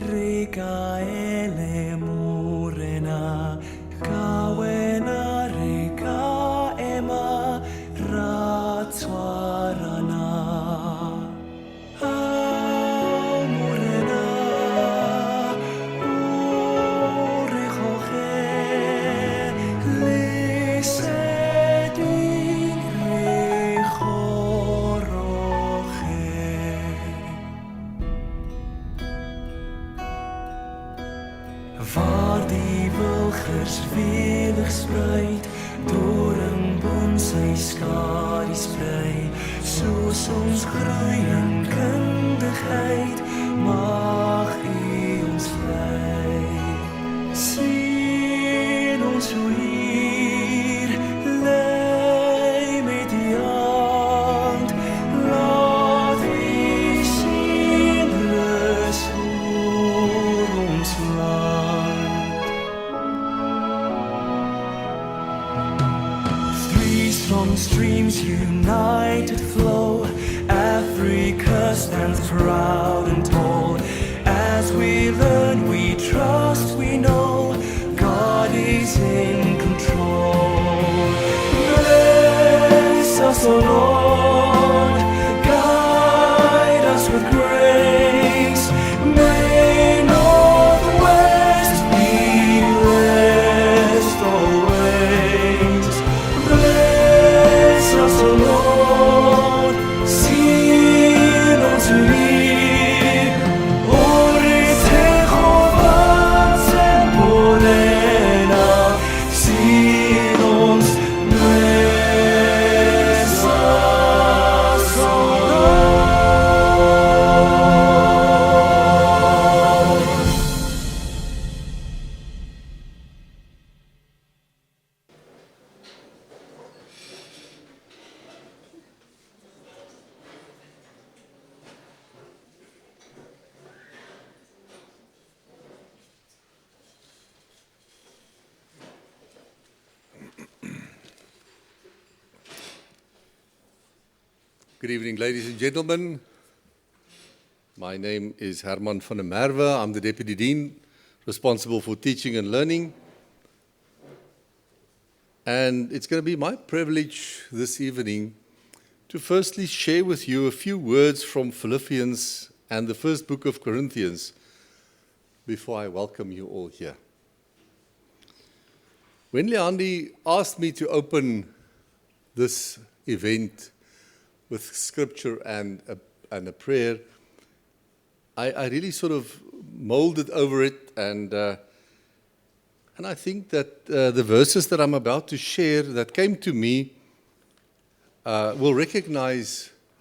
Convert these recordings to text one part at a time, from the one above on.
rika ele murena, kawena rika ema ratswarana. Waar die wilgers welig spruit, doringboom sy skadu sprei, soos ons groei in kundigheid, mag U ons lei. Sien ons hoe hier lei met die hand, laat wie sien rus oor ons land. Strong streams united flow, Africa stands proud and tall. As we learn, we trust, we know God is in control. Bless us, O Lord, guide us with grace. May northwest be blessed always. Bless us, O Lord, seal ons lief. Ore Jehovah Semporena, seal ons, bless us, O Lord. Good evening, ladies and gentlemen. My name is Herman van der Merwe. I'm the Deputy Dean responsible for teaching and learning. And it's going to be my privilege this evening to firstly share with you a few words from Philippians and the first book of Corinthians before I welcome you all here. When Liandi asked me to open this event with scripture and a prayer, I really sort of molded over it, and I think that the verses that I'm about to share that came to me will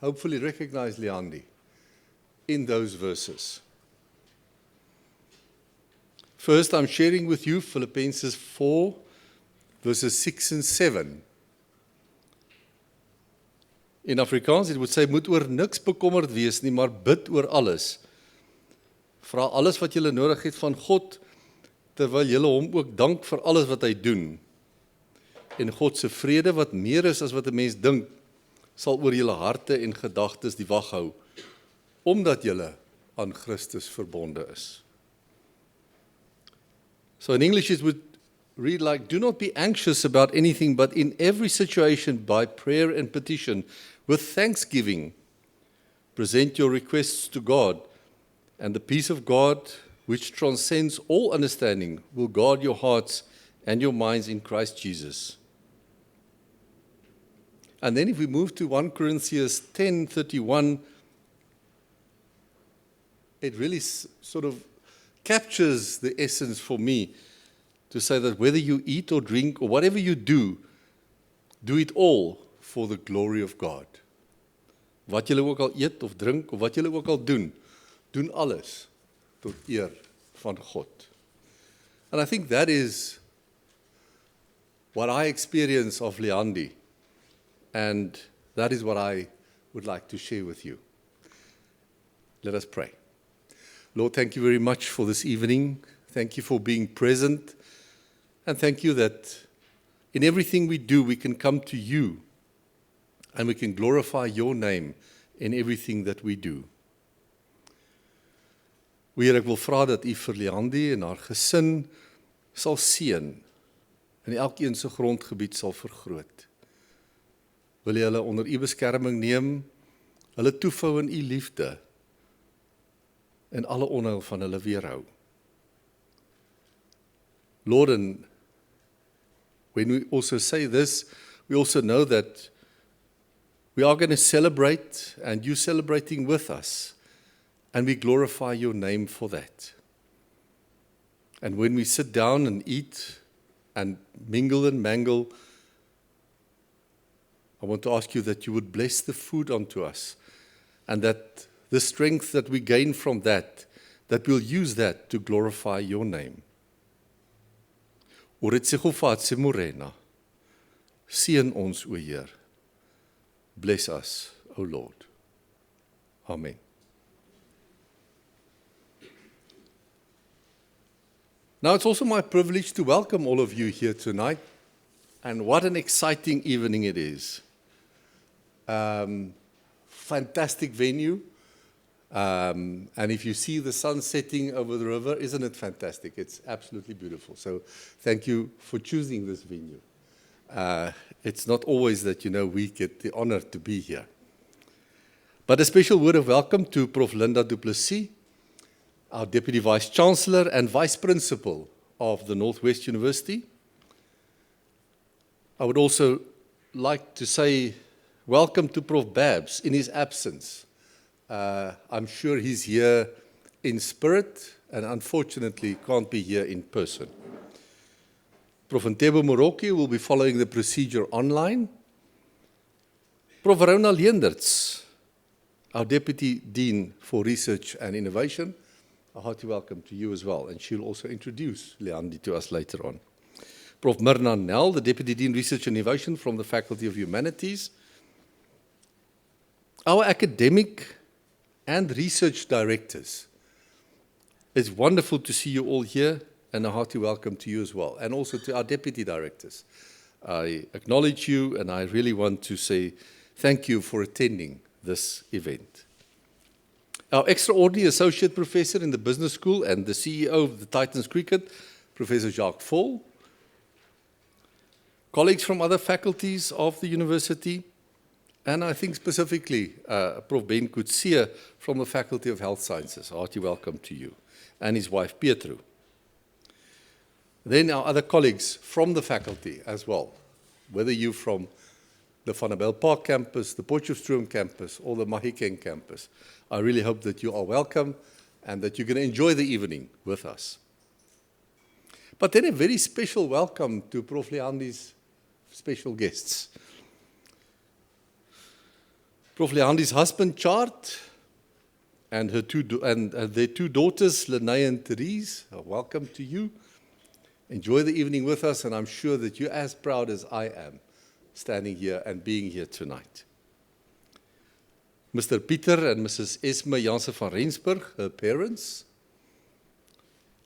hopefully recognize Liandi in those verses. First, I'm sharing with you Philippians 4, verses 6 and 7. In Afrikaans, dit moet sê, moet oor niks bekommerd wees nie, maar bid oor alles. Vra alles wat julle nodig het van God, terwyl julle hom ook dank vir alles wat hy doen. En God se vrede, wat meer is as wat 'n mens dink, sal oor julle harte en gedagtes die wag hou, omdat julle aan Christus verbonde is. So in English it would read like, do not be anxious about anything, but in every situation by prayer and petition, with thanksgiving, present your requests to God, and the peace of God, which transcends all understanding, will guard your hearts and your minds in Christ Jesus. And then if we move to 1 Corinthians 10:31, it really sort of captures the essence for me to say that whether you eat or drink or whatever you do, do it all for the glory of God. Wat julle ook al eet of drink of wat julle ook al doen, doen alles tot eer van God. And I think that is what I experience of Liandi, and that is what I would like to share with you. Let us pray. Lord, thank you very much for this evening. Thank you for being present. And thank you that in everything we do, we can come to you and we can glorify your name in everything that we do. O Here, ek wil vra dat U vir Liandi en haar gesin sal seën en elkeen se grondgebied sal vergroot. Wil U hulle onder U beskerming neem, hulle toevou in U liefde en alle onheil van hulle weerhou. Lord, and when we also say this, we also know that we are going to celebrate, and you celebrating with us, and we glorify your name for that. And when we sit down and eat and mingle and mangle, I want to ask you that you would bless the food unto us, and that the strength that we gain from that we'll use that to glorify your name. Oretsegofatse morena, seën ons, o Heer. Bless us, O Lord. Amen. Now, it's also my privilege to welcome all of you here tonight, and what an exciting evening it is. Fantastic venue, and if you see the sun setting over the river, isn't it fantastic? It's absolutely beautiful. So thank you for choosing this venue. It's not always that, we get the honor to be here. But a special word of welcome to Prof Linda du Plessis, our Deputy Vice-Chancellor and Vice Principal of the Northwest University. I would also like to say welcome to Prof Babs in his absence. I'm sure he's here in spirit and unfortunately can't be here in person. Prof Ntebo Moroki will be following the procedure online. Prof Rona Leenderts, our Deputy Dean for Research and Innovation, a hearty welcome to you as well, and she'll also introduce Liandi to us later on. Prof Myrna Nel, the Deputy Dean Research and Innovation from the Faculty of Humanities. Our academic and research directors. It's wonderful to see you all here, and a hearty welcome to you as well, and also to our deputy directors. I acknowledge you, and I really want to say thank you for attending this event. Our extraordinary associate professor in the business school and the CEO of the Titans Cricket, Professor Jacques Fall. Colleagues from other faculties of the university, and I think specifically Prof Ben Coetzee from the Faculty of Health Sciences. A hearty welcome to you, and his wife Pietru. Then our other colleagues from the faculty as well, whether you're from the Van der Bijl Park campus, the Potchefstroom campus, or the Mahikeng campus. I really hope that you are welcome and that you're going to enjoy the evening with us. But then a very special welcome to Prof Liandi's special guests. Prof Liandi's husband, Chart, and their two daughters, Lene and Therese, welcome to you. Enjoy the evening with us, and I'm sure that you're as proud as I am standing here and being here tonight. Mr. Pieter and Mrs. Esme Janse van Rensburg, her parents,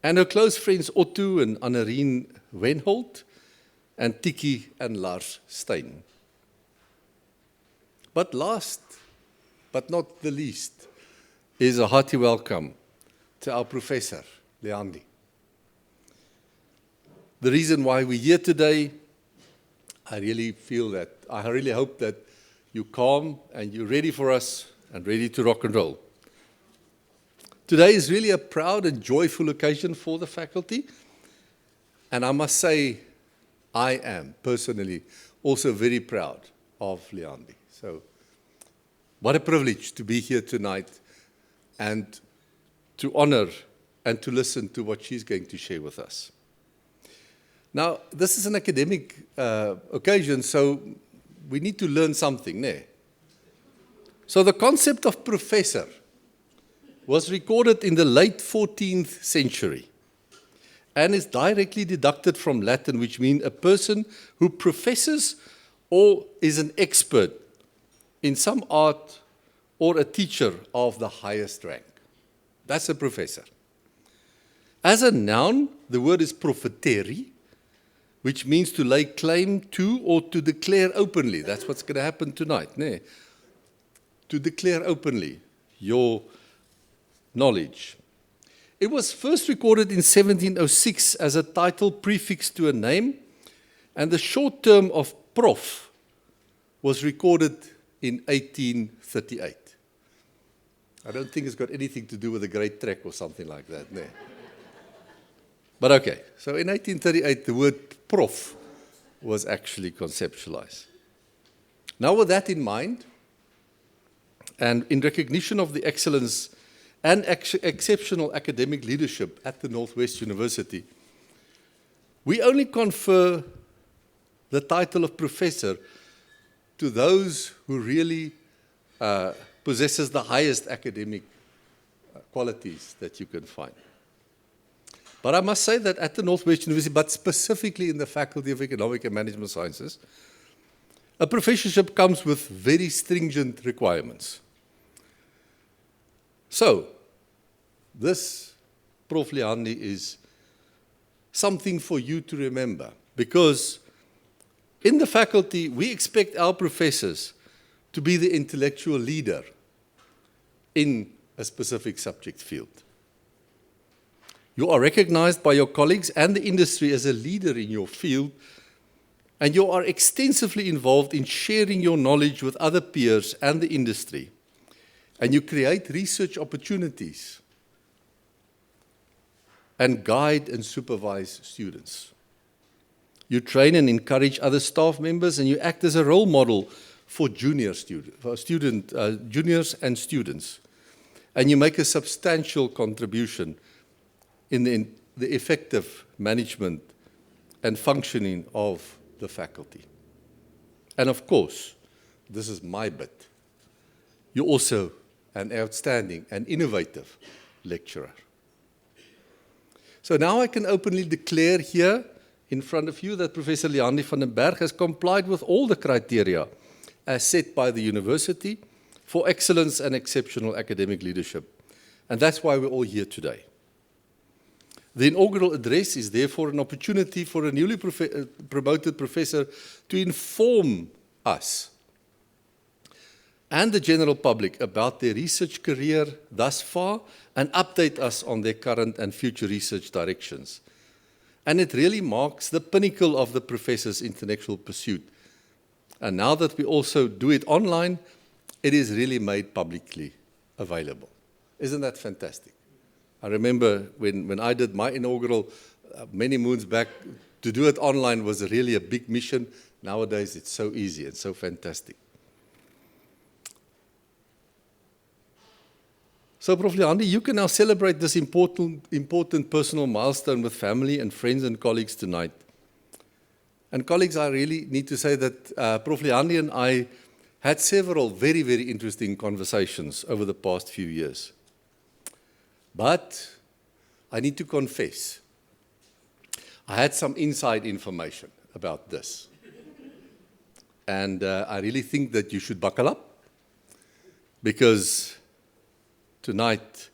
and her close friends Otto and Annerine Wenholt, and Tiki and Lars Stein. But last, but not the least, is a hearty welcome to our Professor, Liandi. The reason why we're here today, I really hope that you're calm and you're ready for us and ready to rock and roll. Today is really a proud and joyful occasion for the faculty, and I must say, I am personally also very proud of Liandi. So, what a privilege to be here tonight and to honor and to listen to what she's going to share with us. Now, this is an academic occasion, so we need to learn something there. So the concept of professor was recorded in the late 14th century and is directly deducted from Latin, which means a person who professes or is an expert in some art or a teacher of the highest rank. That's a professor. As a noun, the word is propheteri, which means to lay claim to or to declare openly. That's what's going to happen tonight. Ne? To declare openly your knowledge. It was first recorded in 1706 as a title prefixed to a name, and the short term of Prof was recorded in 1838. I don't think it's got anything to do with a great track or something like that. No. But okay, so in 1838, the word Prof was actually conceptualized. Now with that in mind, and in recognition of the excellence and exceptional academic leadership at the Northwest University, we only confer the title of professor to those who really possesses the highest academic qualities that you can find. But I must say that at the Northwest University, but specifically in the Faculty of Economic and Management Sciences, a professorship comes with very stringent requirements. So, this, Prof Liandi, is something for you to remember, because in the faculty, we expect our professors to be the intellectual leader in a specific subject field. You are recognized by your colleagues and the industry as a leader in your field, and you are extensively involved in sharing your knowledge with other peers and the industry. And you create research opportunities and guide and supervise students. You train and encourage other staff members, and you act as a role model for juniors and students. And you make a substantial contribution in the effective management and functioning of the faculty. And of course, this is my bit, you're also an outstanding and innovative lecturer. So now I can openly declare here in front of you that Professor Liandi van den Berg has complied with all the criteria as set by the university for excellence and exceptional academic leadership. And that's why we're all here today. The inaugural address is therefore an opportunity for a newly promoted professor to inform us and the general public about their research career thus far and update us on their current and future research directions. And it really marks the pinnacle of the professor's intellectual pursuit. And now that we also do it online, it is really made publicly available. Isn't that fantastic? I remember when I did my inaugural many moons back, to do it online was really a big mission. Nowadays, it's so easy and so fantastic. So, Prof Liandi, you can now celebrate this important personal milestone with family and friends and colleagues tonight. And colleagues, I really need to say that Prof Liandi and I had several very, very interesting conversations over the past few years. But I need to confess, I had some inside information about this. And I really think that you should buckle up, because tonight,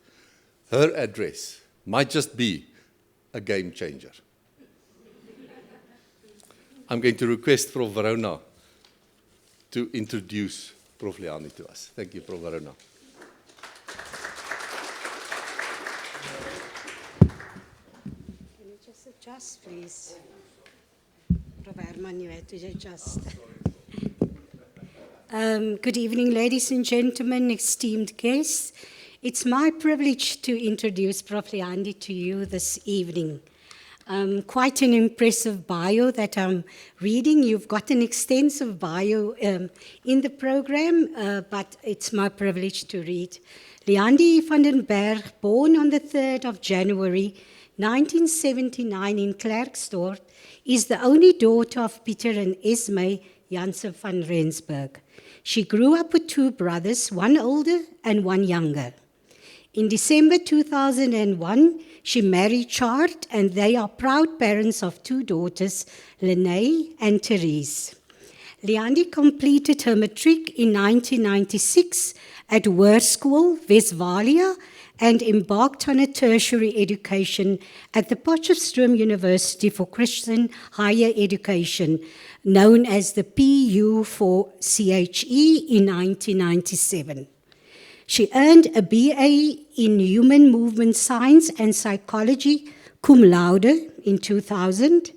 her address might just be a game changer. I'm going to request Prof Verona to introduce Prof Liandi to us. Thank you, Prof Verona. Can you just adjust, please? Prof Herman, you had to adjust. Good evening, ladies and gentlemen, esteemed guests. It's my privilege to introduce Prof Liandi to you this evening. Quite an impressive bio that I'm reading. You've got an extensive bio in the program, but it's my privilege to read. Liandi van den Berg, born on the 3rd of January 1979 in Klerksdorp, is the only daughter of Peter and Esme Janssen van Rensburg. She grew up with two brothers, one older and one younger. In December 2001, she married Chart, and they are proud parents of two daughters, Lene and Therese. Liandi completed her matric in 1996 at Hoërskool Westvalia and embarked on a tertiary education at the Potchefstroom University for Christian Higher Education, known as the PU for CHE, in 1997. She earned a BA in Human Movement Science and Psychology, cum laude, in 2000,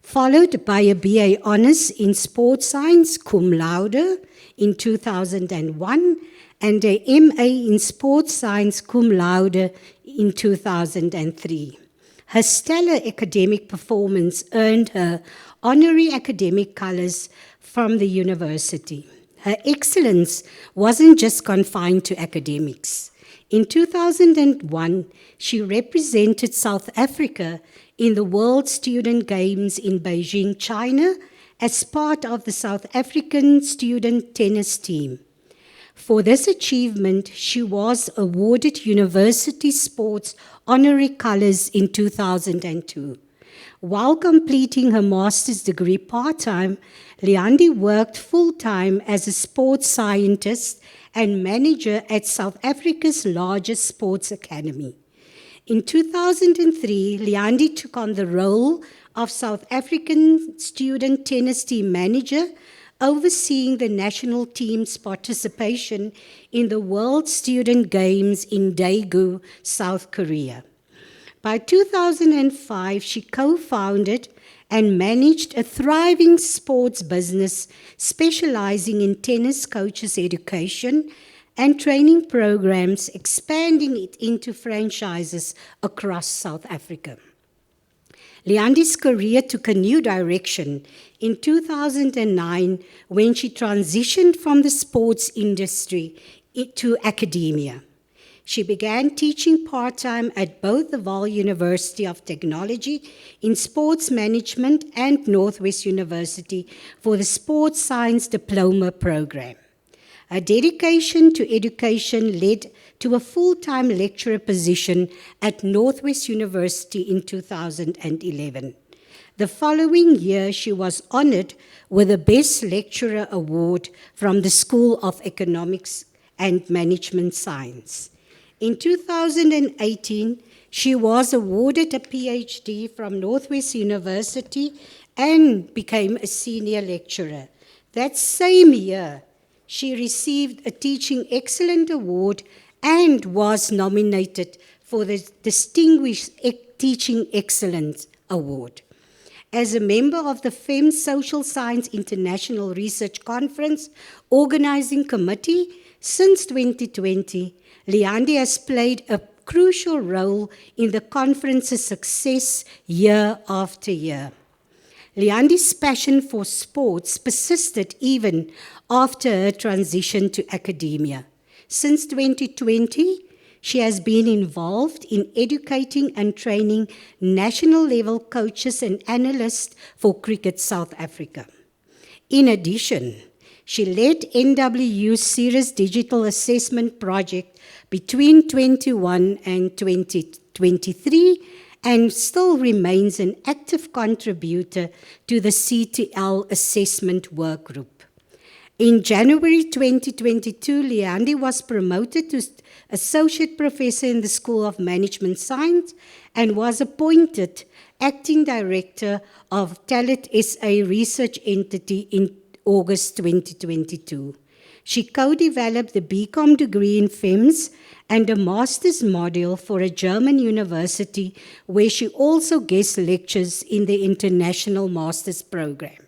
followed by a BA Honours in Sports Science, cum laude, in 2001, and a MA in Sports Science, cum laude, in 2003. Her stellar academic performance earned her honorary academic colours from the university. Her excellence wasn't just confined to academics. In 2001, she represented South Africa in the World Student Games in Beijing, China, as part of the South African student tennis team. For this achievement, she was awarded University Sports Honorary Colours in 2002. While completing her master's degree part-time, Liandi worked full-time as a sports scientist and manager at South Africa's largest sports academy. In 2003, Liandi took on the role of South African student tennis team manager, overseeing the national team's participation in the World Student Games in Daegu, South Korea. By 2005, she co-founded and managed a thriving sports business specializing in tennis coaches education and training programs, expanding it into franchises across South Africa. Liandi's career took a new direction in 2009 when she transitioned from the sports industry to academia. She began teaching part-time at both the Vaal University of Technology in sports management and Northwest University for the Sports Science Diploma program. Her dedication to education led to a full-time lecturer position at Northwest University in 2011. The following year, she was honored with the Best Lecturer Award from the School of Economics and Management Science. In 2018, she was awarded a PhD from Northwest University and became a senior lecturer. That same year, she received a Teaching Excellence Award and was nominated for the Distinguished Teaching Excellence Award. As a member of the FEM Social Science International Research Conference Organizing Committee since 2020, Liandi has played a crucial role in the conference's success year after year. Liandi's passion for sports persisted even after her transition to academia. Since 2020, she has been involved in educating and training national-level coaches and analysts for Cricket South Africa. In addition, she led NWU's Serious Digital Assessment Project between 21 and 2023 and still remains an active contributor to the CTL Assessment Workgroup. In January 2022, Liandi was promoted to Associate Professor in the School of Management Science and was appointed Acting Director of Talit SA Research Entity in August 2022. She co-developed the BCom degree in FEMS and a master's module for a German university where she also guest lectures in the International Master's Program.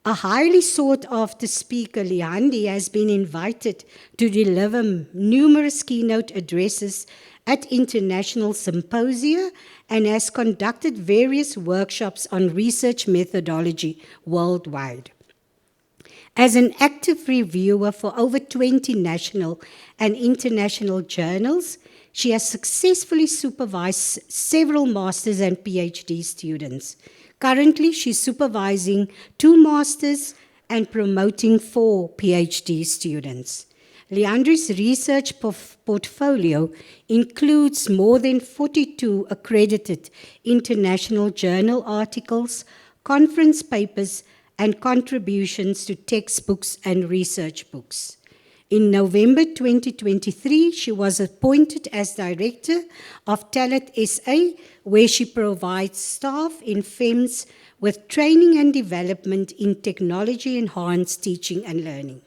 A highly sought-after speaker, Liandi, has been invited to deliver numerous keynote addresses at international symposia and has conducted various workshops on research methodology worldwide. As an active reviewer for over 20 national and international journals, she has successfully supervised several master's and PhD students. Currently, she's supervising 2 masters and promoting 4 PhD students. Liandi's research portfolio includes more than 42 accredited international journal articles, conference papers, and contributions to textbooks and research books. In November 2023, she was appointed as Director of Talit SA, where she provides staff in FEMS with training and development in technology-enhanced teaching and learning.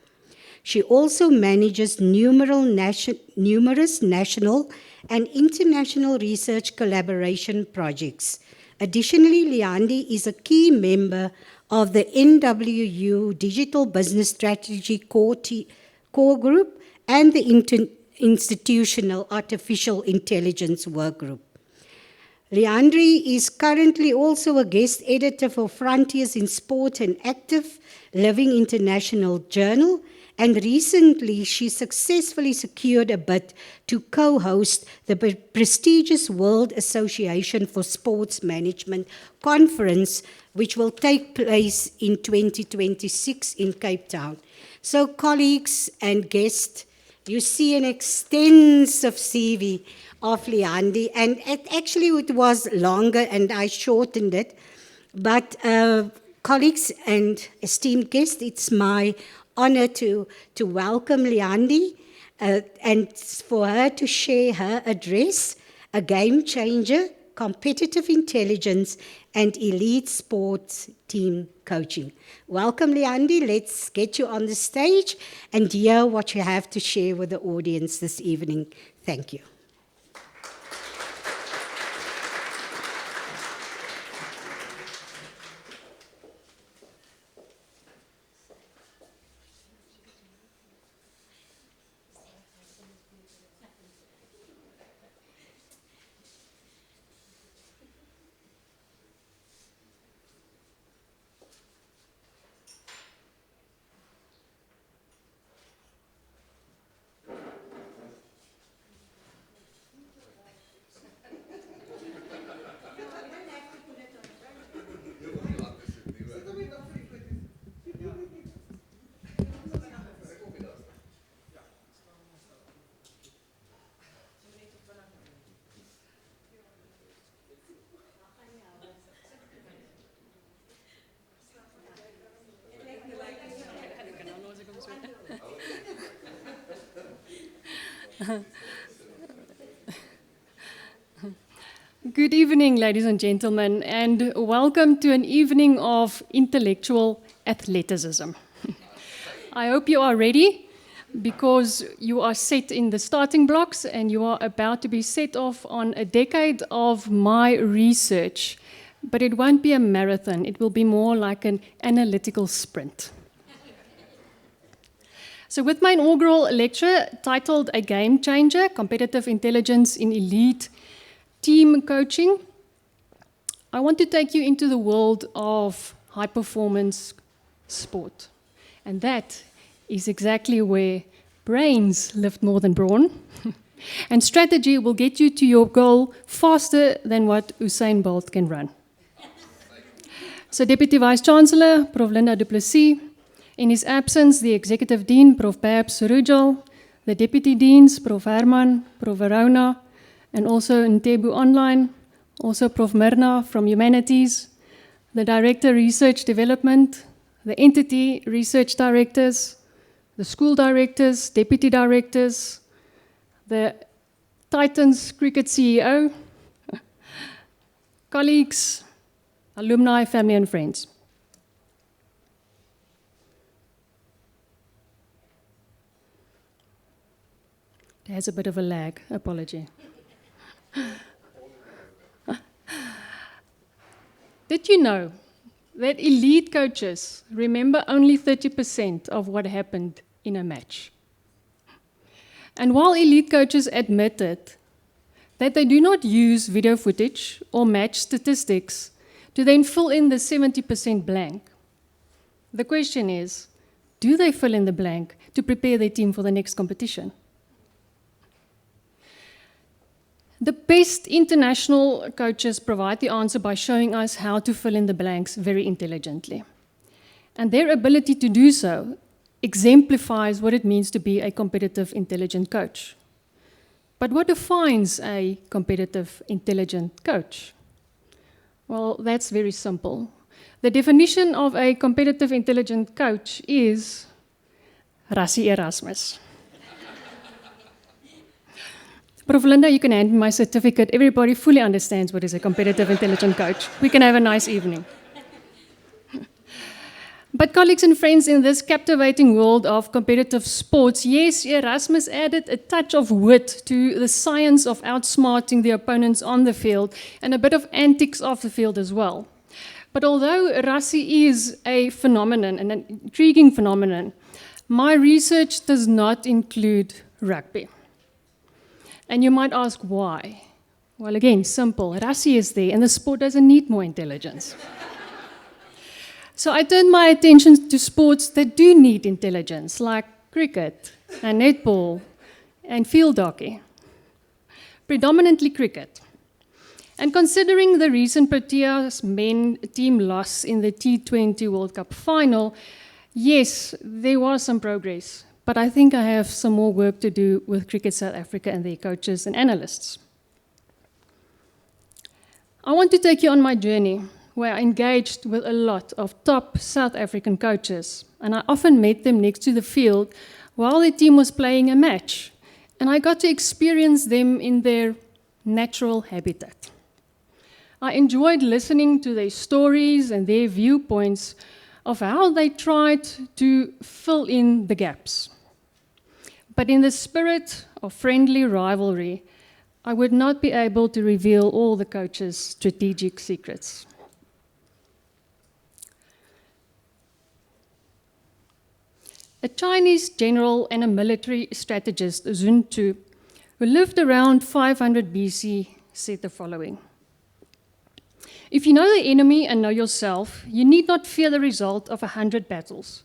She also manages numerous national and international research collaboration projects. Additionally, Liandi is a key member of the NWU Digital Business Strategy Core Group and the Institutional Artificial Intelligence Workgroup. Liandi is currently also a guest editor for Frontiers in Sport and Active Living International Journal, and recently she successfully secured a bid to co-host the prestigious World Association for Sports Management conference, which will take place in 2026 in Cape Town. So colleagues and guests, you see an extensive CV of Liandi, and it was longer and I shortened it, but colleagues and esteemed guests, it's my honor to welcome Liandi and for her to share her address, A Game Changer, Competitive Intelligence and Elite Sports Team Coaching. Welcome, Liandi. Let's get you on the stage and hear what you have to share with the audience this evening. Thank you. Good evening, ladies and gentlemen, and welcome to an evening of intellectual athleticism. I hope you are ready because you are set in the starting blocks and you are about to be set off on a decade of my research. But it won't be a marathon, it will be more like an analytical sprint. So with my inaugural lecture titled A Game Changer, Competitive Intelligence in Elite Team Coaching, I want to take you into the world of high-performance sport. And that is exactly where brains lift more than brawn. And strategy will get you to your goal faster than what Usain Bolt can run. So Deputy Vice-Chancellor, Prof Linda du Plessis, in his absence, the Executive Dean, Prof Berg, the Deputy Deans, Prof Herman, Prof Verona, and also in Tebu Online, also Prof Myrna from Humanities, the Director Research Development, the Entity Research Directors, the School Directors, Deputy Directors, the Titans Cricket CEO, colleagues, alumni, family and friends. There's a bit of a lag, apology. Did you know that elite coaches remember only 30% of what happened in a match? And while elite coaches admitted that they do not use video footage or match statistics to then fill in the 70% blank, the question is, do they fill in the blank to prepare their team for the next competition? The best international coaches provide the answer by showing us how to fill in the blanks very intelligently. And their ability to do so exemplifies what it means to be a competitive, intelligent coach. But what defines a competitive, intelligent coach? Well, that's very simple. The definition of a competitive, intelligent coach is Rassie Erasmus. Prof Linda, you can hand me my certificate. Everybody fully understands what is a competitive, intelligent coach. We can have a nice evening. But colleagues and friends, in this captivating world of competitive sports, yes, Erasmus added a touch of wit to the science of outsmarting the opponents on the field and a bit of antics off the field as well. But although Rassie is a phenomenon, an intriguing phenomenon, my research does not include rugby. And you might ask why. Well, again, simple. Rassie is there, and the sport doesn't need more intelligence. So I turned my attention to sports that do need intelligence, like cricket and netball and field hockey. Predominantly cricket. And considering the recent Proteas men team loss in the T20 World Cup final, yes, there was some progress, but I think I have some more work to do with Cricket South Africa and their coaches and analysts. I want to take you on my journey, where I engaged with a lot of top South African coaches, and I often met them next to the field while the team was playing a match, and I got to experience them in their natural habitat. I enjoyed listening to their stories and their viewpoints of how they tried to fill in the gaps. But in the spirit of friendly rivalry, I would not be able to reveal all the coaches' strategic secrets. A Chinese general and a military strategist, Sun Tzu, who lived around 500 BC, said the following: "If you know the enemy and know yourself, you need not fear the result of 100 battles.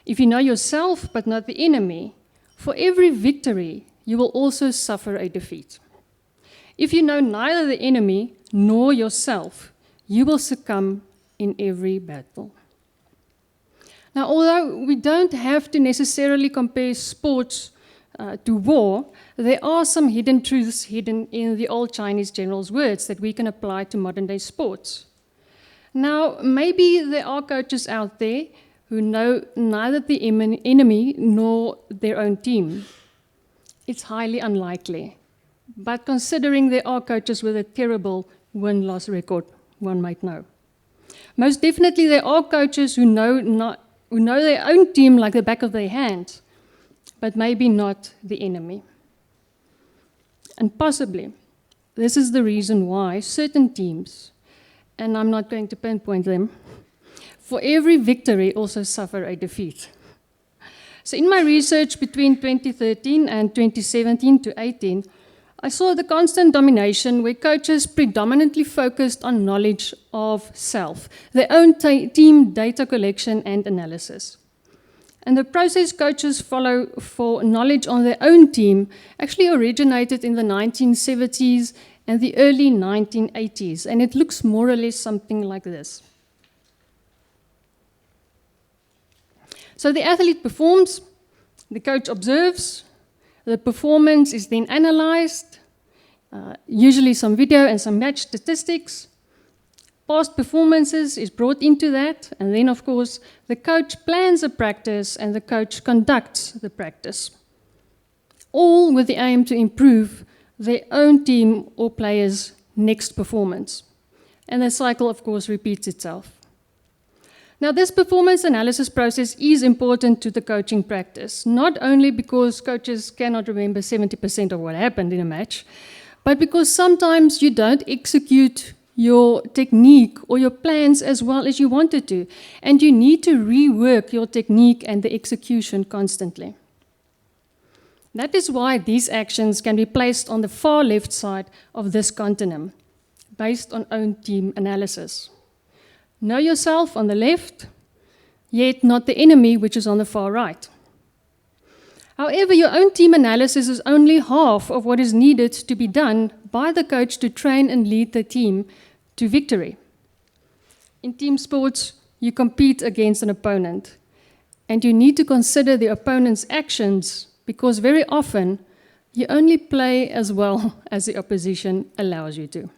If you know yourself but not the enemy, for every victory you will also suffer a defeat. If you know neither the enemy nor yourself, you will succumb in every battle." Now, although we don't have to necessarily compare sports to war, there are some hidden truths hidden in the old Chinese general's words that we can apply to modern-day sports. Now, maybe there are coaches out there who know neither the enemy nor their own team. It's highly unlikely. But considering there are coaches with a terrible win-loss record, one might know. Most definitely there are coaches who know their own team like the back of their hand, but maybe not the enemy. And possibly, this is the reason why certain teams, and I'm not going to pinpoint them, for every victory also suffer a defeat. So in my research between 2013 and 2017 to 18, I saw the constant domination where coaches predominantly focused on knowledge of self, their own team data collection and analysis. And the process coaches follow for knowledge on their own team actually originated in the 1970s and the early 1980s, and it looks more or less something like this. So the athlete performs, the coach observes, the performance is then analyzed, usually some video and some match statistics. Past performances is brought into that, and then, of course, the coach plans a practice and the coach conducts the practice, all with the aim to improve their own team or players' next performance. And the cycle, of course, repeats itself. Now, this performance analysis process is important to the coaching practice, not only because coaches cannot remember 70% of what happened in a match, but because sometimes you don't execute your technique or your plans as well as you wanted to, and you need to rework your technique and the execution constantly. That is why these actions can be placed on the far left side of this continuum, based on own team analysis. Know yourself on the left, yet not the enemy, which is on the far right. However, your own team analysis is only half of what is needed to be done by the coach to train and lead the team to victory. In team sports, you compete against an opponent, and you need to consider the opponent's actions because very often you only play as well as the opposition allows you to.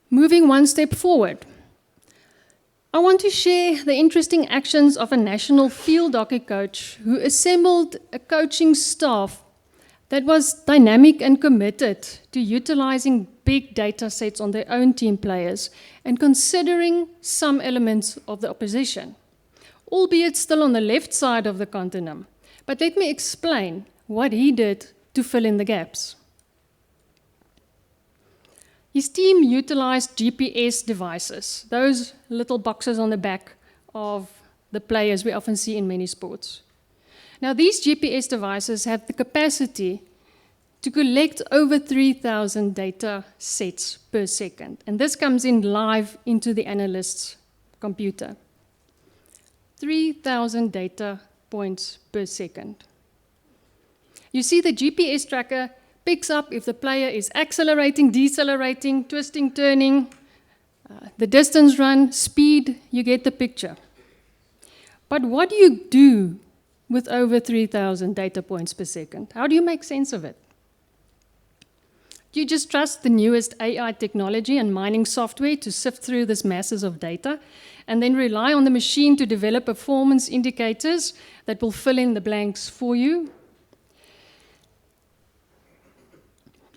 Moving one step forward, I want to share the interesting actions of a national field hockey coach who assembled a coaching staff that was dynamic and committed to utilizing big data sets on their own team players and considering some elements of the opposition, albeit still on the left side of the continuum. But let me explain what he did to fill in the gaps. His team utilized GPS devices, those little boxes on the back of the players we often see in many sports. Now, these GPS devices have the capacity to collect over 3,000 data sets per second, and this comes in live into the analyst's computer. 3,000 data points per second. You see, the GPS tracker picks up if the player is accelerating, decelerating, twisting, turning, the distance run, speed, you get the picture. But what do you do with over 3,000 data points per second? How do you make sense of it? Do you just trust the newest AI technology and mining software to sift through this masses of data and then rely on the machine to develop performance indicators that will fill in the blanks for you?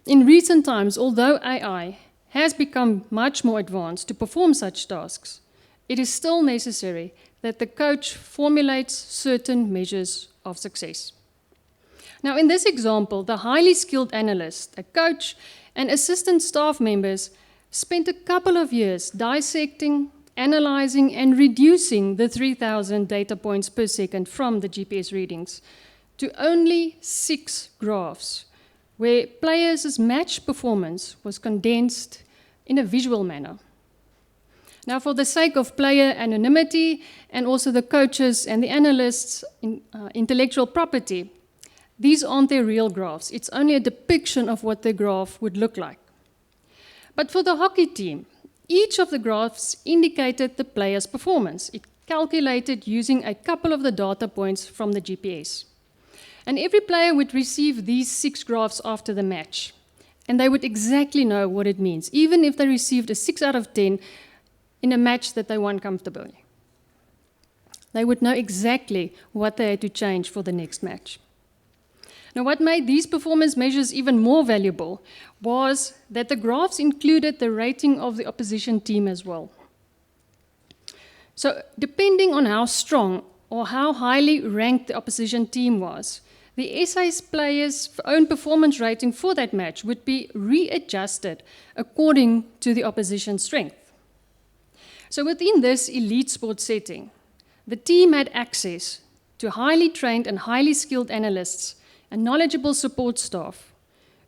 In recent times, although AI has become much more advanced to perform such tasks, it is still necessary that the coach formulates certain measures of success. Now, in this example, the highly skilled analyst, a coach, and assistant staff members spent a couple of years dissecting, analyzing, and reducing the 3,000 data points per second from the GPS readings to only 6 graphs, where players' match performance was condensed in a visual manner. Now, for the sake of player anonymity and also the coaches and the analysts' intellectual property, these aren't their real graphs. It's only a depiction of what the graph would look like. But for the hockey team, each of the graphs indicated the player's performance. It calculated using a couple of the data points from the GPS. And every player would receive these 6 graphs after the match. And they would exactly know what it means, even if they received a 6 out of 10 in a match that they won comfortably. They would know exactly what they had to change for the next match. Now, what made these performance measures even more valuable was that the graphs included the rating of the opposition team as well. So, depending on how strong or how highly ranked the opposition team was, the SA's players' own performance rating for that match would be readjusted according to the opposition's strength. So within this elite sports setting, the team had access to highly trained and highly skilled analysts and knowledgeable support staff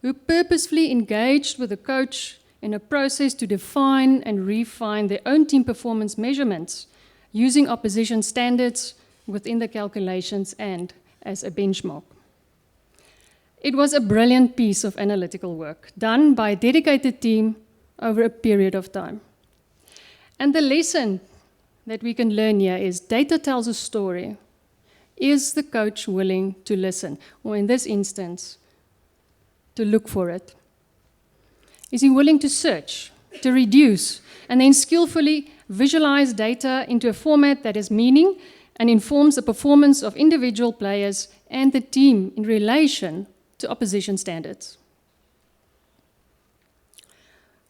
who purposefully engaged with the coach in a process to define and refine their own team performance measurements using opposition standards within the calculations and as a benchmark. It was a brilliant piece of analytical work done by a dedicated team over a period of time. And the lesson that we can learn here is data tells a story. Is the coach willing to listen? Or in this instance, to look for it? Is he willing to search, to reduce, and then skillfully visualize data into a format that has meaning and informs the performance of individual players and the team in relation to opposition standards?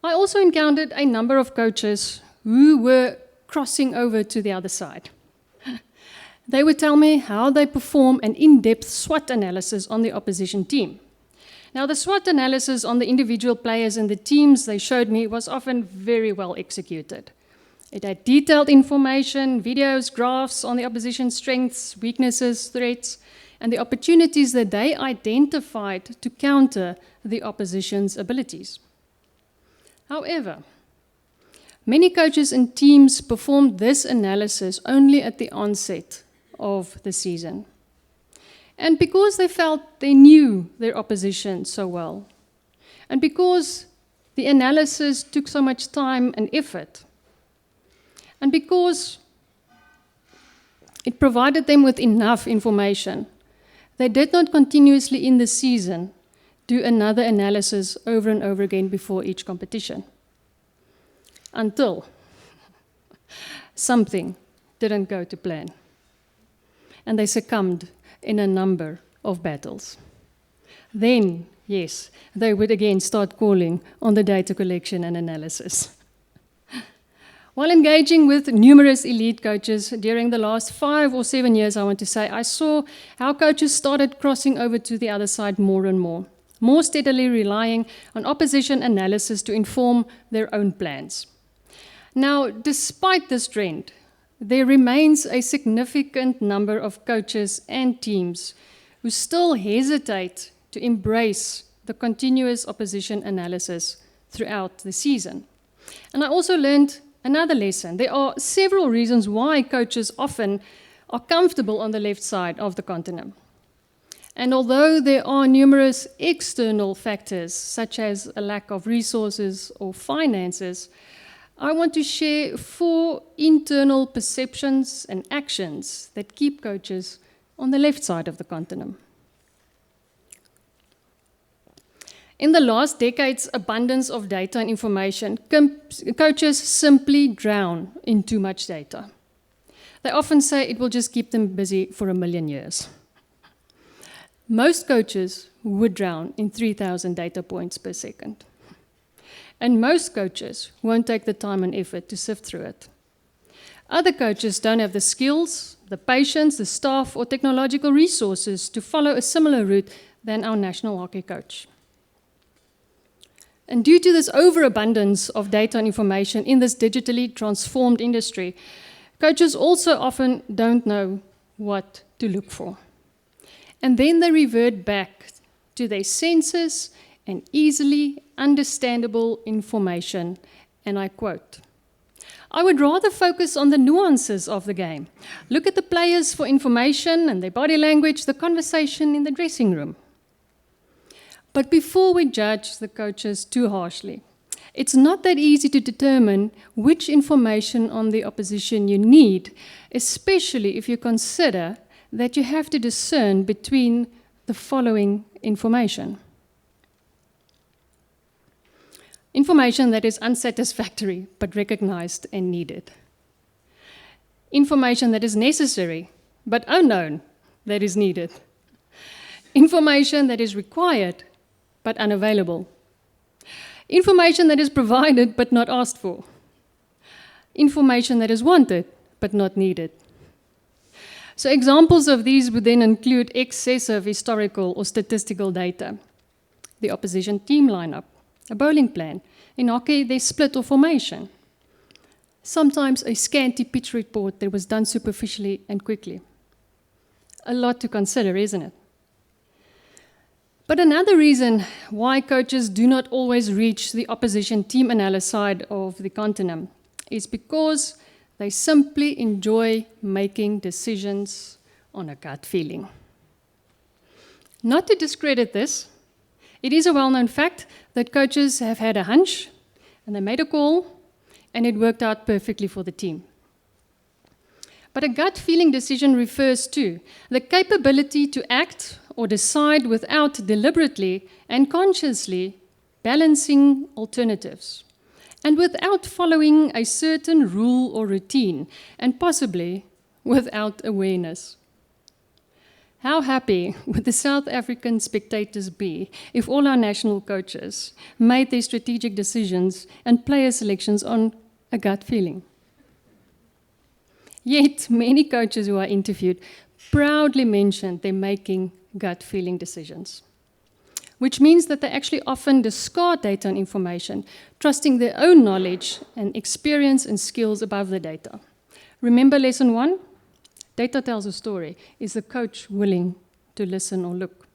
I also encountered a number of coaches who were crossing over to the other side. They would tell me how they perform an in-depth SWOT analysis on the opposition team. Now, the SWOT analysis on the individual players and the teams they showed me was often very well executed. It had detailed information, videos, graphs on the opposition's strengths, weaknesses, threats, and the opportunities that they identified to counter the opposition's abilities. However, many coaches and teams performed this analysis only at the onset of the season. And because they felt they knew their opposition so well, and because the analysis took so much time and effort, and because it provided them with enough information, they did not continuously in the season do another analysis over and over again before each competition. Until something didn't go to plan, and they succumbed in a number of battles. then, yes, they would again start calling on the data collection and analysis. While engaging with numerous elite coaches during the last 5 or 7 years, I want to say, I saw how coaches started crossing over to the other side more and more steadily relying on opposition analysis to inform their own plans. Now, despite this trend, there remains a significant number of coaches and teams who still hesitate to embrace the continuous opposition analysis throughout the season. And I also learned another lesson. There are several reasons why coaches often are comfortable on the left side of the continuum. And although there are numerous external factors, such as a lack of resources or finances, I want to share 4 internal perceptions and actions that keep coaches on the left side of the continuum. In the last decade's abundance of data and information, coaches simply drown in too much data. They often say it will just keep them busy for 1,000,000 years. Most coaches would drown in 3,000 data points per second. And most coaches won't take the time and effort to sift through it. Other coaches don't have the skills, the patience, the staff, or technological resources to follow a similar route than our national hockey coach. And due to this overabundance of data and information in this digitally transformed industry, coaches also often don't know what to look for. And then they revert back to their senses and easily understandable information. And I quote, "I would rather focus on the nuances of the game. Look at the players for information and their body language, the conversation in the dressing room." But before we judge the coaches too harshly, it's not that easy to determine which information on the opposition you need, especially if you consider that you have to discern between the following information. Information that is unsatisfactory but recognized and needed. Information that is necessary but unknown that is needed. Information that is required but unavailable. Information that is provided but not asked for. Information that is wanted but not needed. So examples of these would then include excessive historical or statistical data, the opposition team lineup, a bowling plan. In hockey, there's split or formation. Sometimes a scanty pitch report that was done superficially and quickly. A lot to consider, isn't it? But another reason why coaches do not always reach the opposition team analysis side of the continuum is because they simply enjoy making decisions on a gut feeling. Not to discredit this, it is a well-known fact that coaches have had a hunch and they made a call and it worked out perfectly for the team. But a gut feeling decision refers to the capability to act or decide without deliberately and consciously balancing alternatives, and without following a certain rule or routine, and possibly without awareness. How happy would the South African spectators be if all our national coaches made their strategic decisions and player selections on a gut feeling? Yet, many coaches who I interviewed proudly mentioned they're making gut feeling decisions, which means that they actually often discard data and information, trusting their own knowledge and experience and skills above the data. Remember lesson 1? Data tells a story. Is the coach willing to listen or look?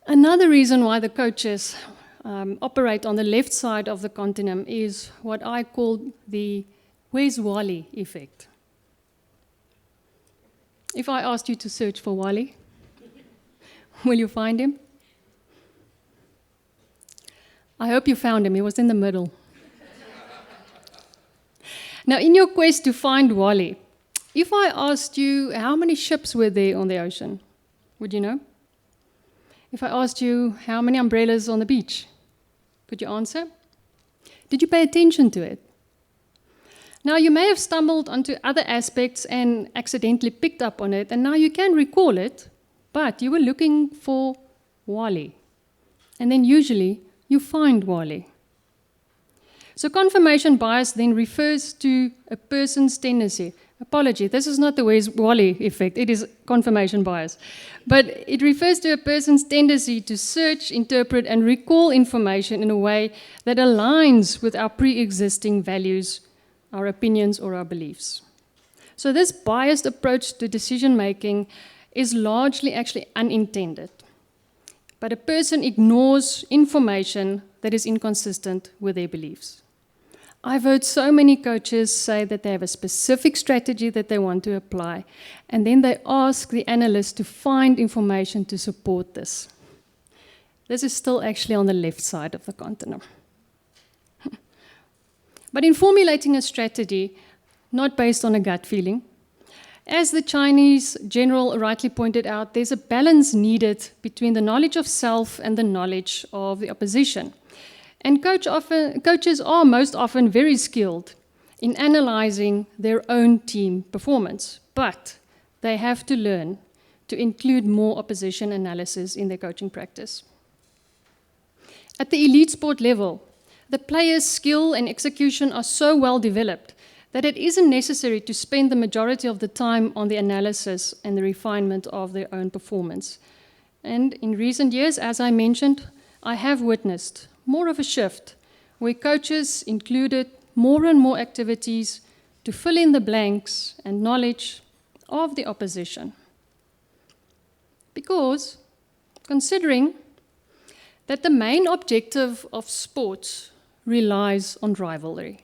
Another reason why the coaches operate on the left side of the continuum is what I call the "where's Wally" effect. If I asked you to search for Wally, will you find him? I hope you found him. He was in the middle. Now, in your quest to find Wally, if I asked you how many ships were there on the ocean, would you know? If I asked you how many umbrellas on the beach, could you answer? Did you pay attention to it? Now, you may have stumbled onto other aspects and accidentally picked up on it, and now you can recall it, but you were looking for Wally. And then usually you find Wally. So confirmation bias then refers to a person's tendency. Apology, this is not the Where's Wally effect, it is confirmation bias. But it refers to a person's tendency to search, interpret, and recall information in a way that aligns with our pre-existing values, our opinions, or our beliefs. So this biased approach to decision making is largely actually unintended. But a person ignores information that is inconsistent with their beliefs. I've heard so many coaches say that they have a specific strategy that they want to apply, and then they ask the analyst to find information to support this. This is still actually on the left side of the continuum. But in formulating a strategy, not based on a gut feeling, as the Chinese general rightly pointed out, there's a balance needed between the knowledge of self and the knowledge of the opposition. And coaches are most often very skilled in analyzing their own team performance, but they have to learn to include more opposition analysis in their coaching practice. At the elite sport level, the players' skill and execution are so well developed that it isn't necessary to spend the majority of the time on the analysis and the refinement of their own performance. And in recent years, as I mentioned, I have witnessed more of a shift where coaches included more and more activities to fill in the blanks and knowledge of the opposition. Because, considering that the main objective of sports relies on rivalry.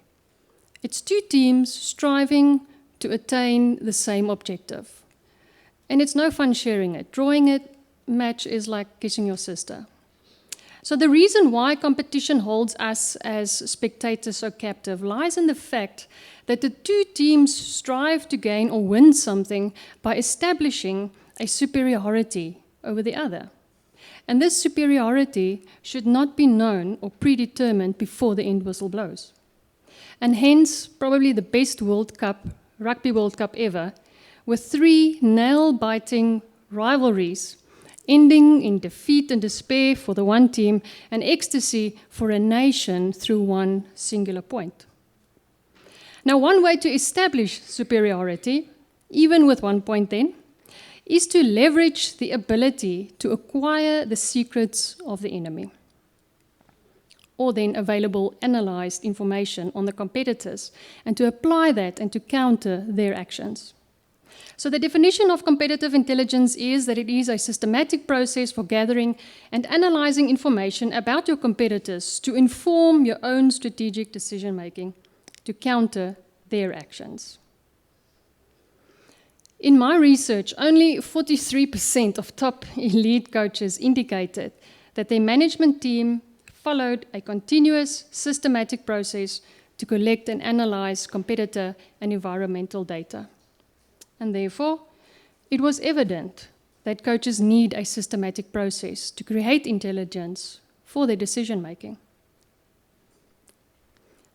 It's two teams striving to attain the same objective. And it's no fun sharing it. Drawing a match is like kissing your sister. So the reason why competition holds us as spectators so captive lies in the fact that the two teams strive to gain or win something by establishing a superiority over the other. And this superiority should not be known or predetermined before the end whistle blows. And hence, probably the best Rugby World Cup ever, with 3 nail-biting rivalries ending in defeat and despair for the one team and ecstasy for a nation through one singular point. Now, one way to establish superiority, even with 1 point then, is to leverage the ability to acquire the secrets of the enemy, or then available analyzed information on the competitors, and to apply that and to counter their actions. So the definition of competitive intelligence is that it is a systematic process for gathering and analyzing information about your competitors to inform your own strategic decision-making, to counter their actions. In my research, only 43% of top elite coaches indicated that their management team followed a continuous, systematic process to collect and analyze competitor and environmental data. And therefore, it was evident that coaches need a systematic process to create intelligence for their decision-making.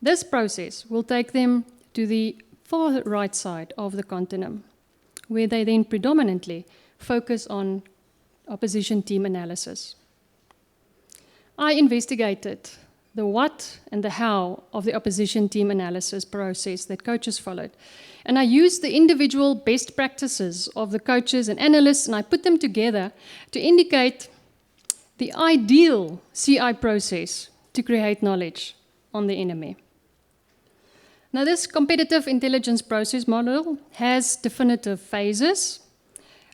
This process will take them to the far right side of the continuum, where they then predominantly focus on opposition team analysis. I investigated the what and the how of the opposition team analysis process that coaches followed. And I used the individual best practices of the coaches and analysts, and I put them together to indicate the ideal CI process to create knowledge on the enemy. Now, this competitive intelligence process model has definitive phases,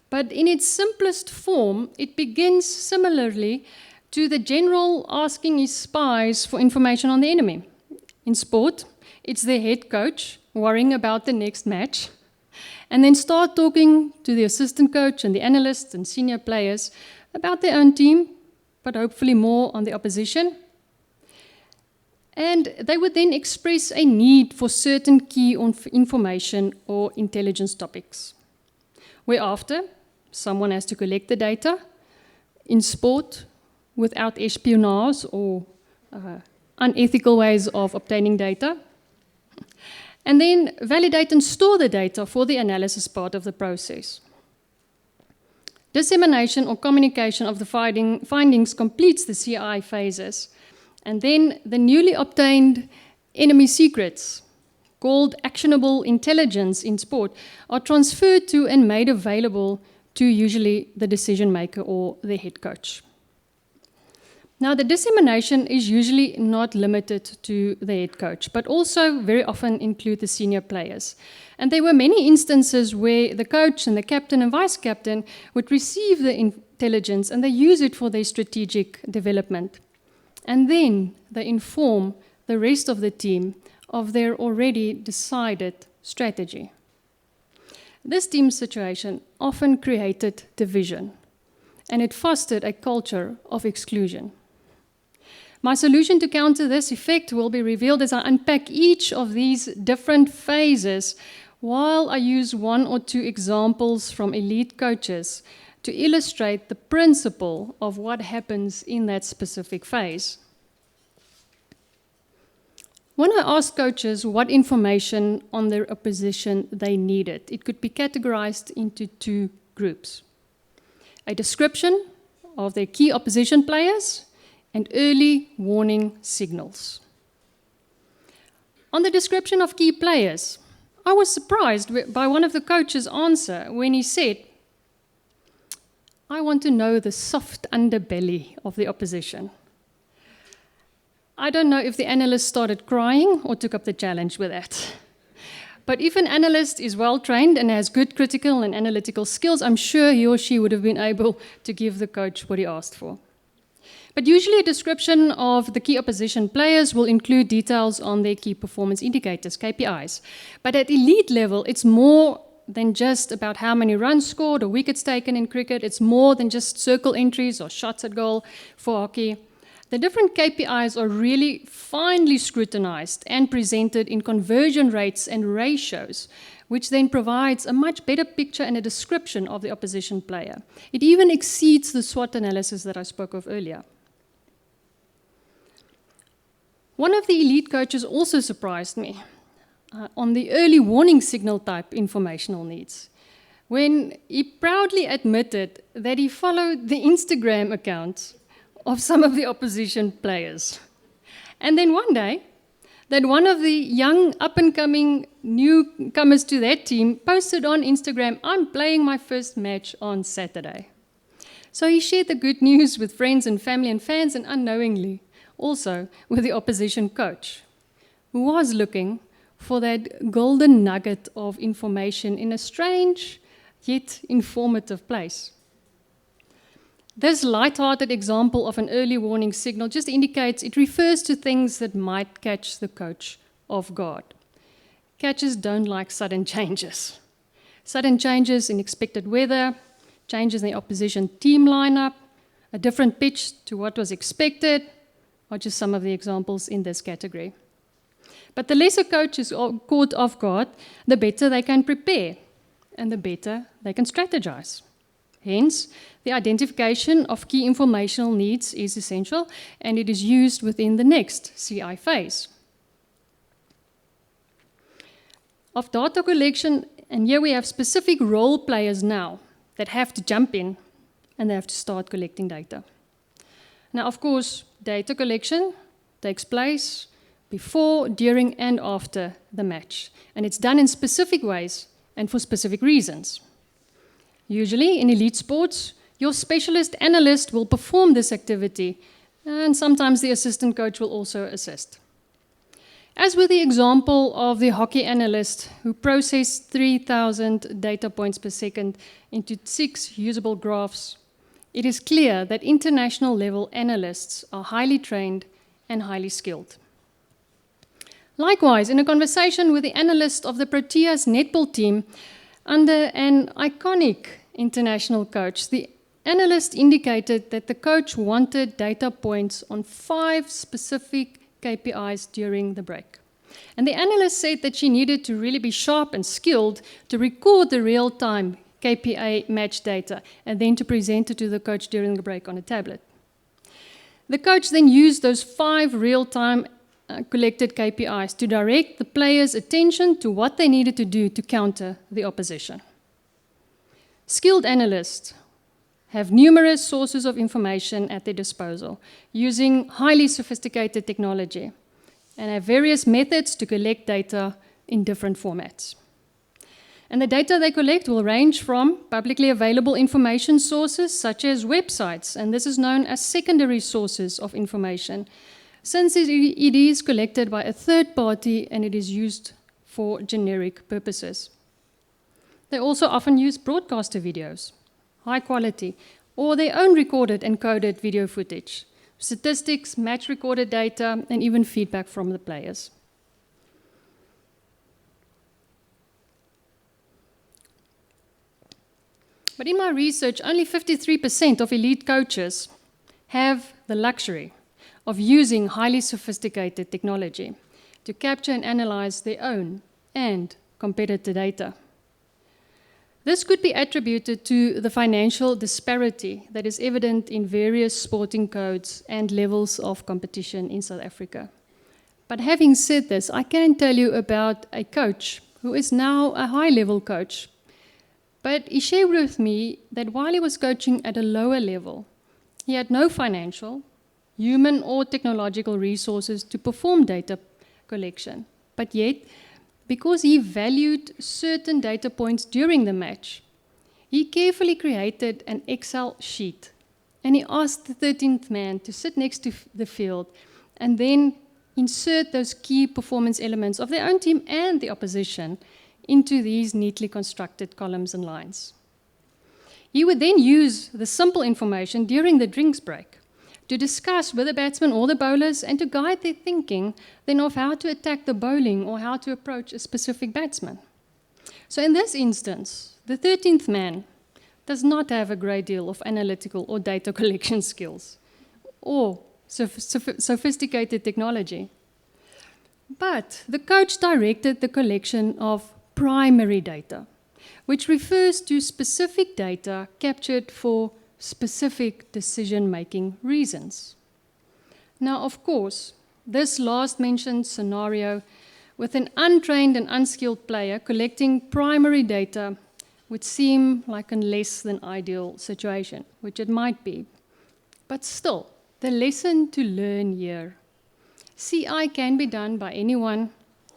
but in its simplest form, it begins similarly to the general asking his spies for information on the enemy. In sport, it's the head coach worrying about the next match, and then start talking to the assistant coach and the analysts and senior players about their own team, but hopefully more on the opposition. And they would then express a need for certain key information or intelligence topics. Whereafter, someone has to collect the data. In sport, without espionage or unethical ways of obtaining data. And then validate and store the data for the analysis part of the process. Dissemination or communication of the findings completes the CI phases. And then the newly obtained enemy secrets, called actionable intelligence in sport, are transferred to and made available to usually the decision maker or the head coach. Now, the dissemination is usually not limited to the head coach, but also very often include the senior players. And there were many instances where the coach and the captain and vice captain would receive the intelligence and they use it for their strategic development. And then they inform the rest of the team of their already decided strategy. This team situation often created division, and it fostered a culture of exclusion. My solution to counter this effect will be revealed as I unpack each of these different phases while I use one or two examples from elite coaches to illustrate the principle of what happens in that specific phase. When I asked coaches what information on their opposition they needed, it could be categorized into two groups: a description of their key opposition players and early warning signals. On the description of key players, I was surprised by one of the coaches' answer when he said, "I want to know the soft underbelly of the opposition." I don't know if the analyst started crying or took up the challenge with that. But if an analyst is well trained and has good critical and analytical skills, I'm sure he or she would have been able to give the coach what he asked for. But usually a description of the key opposition players will include details on their key performance indicators, KPIs. But at elite level, it's more than just about how many runs scored or wickets taken in cricket. It's more than just circle entries or shots at goal for hockey. The different KPIs are really finely scrutinized and presented in conversion rates and ratios, which then provides a much better picture and a description of the opposition player. It even exceeds the SWOT analysis that I spoke of earlier. One of the elite coaches also surprised me on the early warning signal type informational needs, when he proudly admitted that he followed the Instagram accounts of some of the opposition players. And then one day, that one of the young up-and-coming newcomers to that team posted on Instagram, "I'm playing my first match on Saturday." So he shared the good news with friends and family and fans, and unknowingly also with the opposition coach, who was looking for that golden nugget of information in a strange yet informative place. This light-hearted example of an early warning signal just indicates it refers to things that might catch the coach off guard. Catchers don't like sudden changes. Sudden changes in expected weather, changes in the opposition team lineup, a different pitch to what was expected, are just some of the examples in this category. But the lesser coach is caught off guard, the better they can prepare, and the better they can strategize. Hence, the identification of key informational needs is essential, and it is used within the next CI phase. Of data collection, and here we have specific role players now that have to jump in and they have to start collecting data. Now, of course, data collection takes place before, during, and after the match, and it's done in specific ways and for specific reasons. Usually, in elite sports, your specialist analyst will perform this activity, and sometimes the assistant coach will also assist. As with the example of the hockey analyst who processed 3,000 data points per second into 6 usable graphs, it is clear that international level analysts are highly trained and highly skilled. Likewise, in a conversation with the analyst of the Proteas netball team, under an iconic international coach, the analyst indicated that the coach wanted data points on 5 specific KPIs during the break. And the analyst said that she needed to really be sharp and skilled to record the real-time KPI match data and then to present it to the coach during the break on a tablet. The coach then used those 5 real-time collected KPIs to direct the players' attention to what they needed to do to counter the opposition. Skilled analysts have numerous sources of information at their disposal, using highly sophisticated technology, and have various methods to collect data in different formats. And the data they collect will range from publicly available information sources such as websites, and this is known as secondary sources of information, since it is collected by a third party and it is used for generic purposes. They also often use broadcaster videos, high quality, or their own recorded and coded video footage, statistics, match recorded data, and even feedback from the players. But in my research, only 53% of elite coaches have the luxury of using highly sophisticated technology to capture and analyze their own and competitor data. This could be attributed to the financial disparity that is evident in various sporting codes and levels of competition in South Africa. But having said this, I can tell you about a coach who is now a high-level coach. But he shared with me that while he was coaching at a lower level, he had no financial, human or technological resources to perform data collection. But yet, because he valued certain data points during the match, he carefully created an Excel sheet, and he asked the 13th man to sit next to the field and then insert those key performance elements of their own team and the opposition into these neatly constructed columns and lines. He would then use the simple information during the drinks break to discuss with the batsmen or the bowlers and to guide their thinking then of how to attack the bowling or how to approach a specific batsman. So in this instance, the 13th man does not have a great deal of analytical or data collection skills or sophisticated technology. But the coach directed the collection of primary data, which refers to specific data captured for specific decision-making reasons. Now, of course, this last-mentioned scenario with an untrained and unskilled player collecting primary data would seem like a less than ideal situation, which it might be. But still, the lesson to learn here: CI can be done by anyone,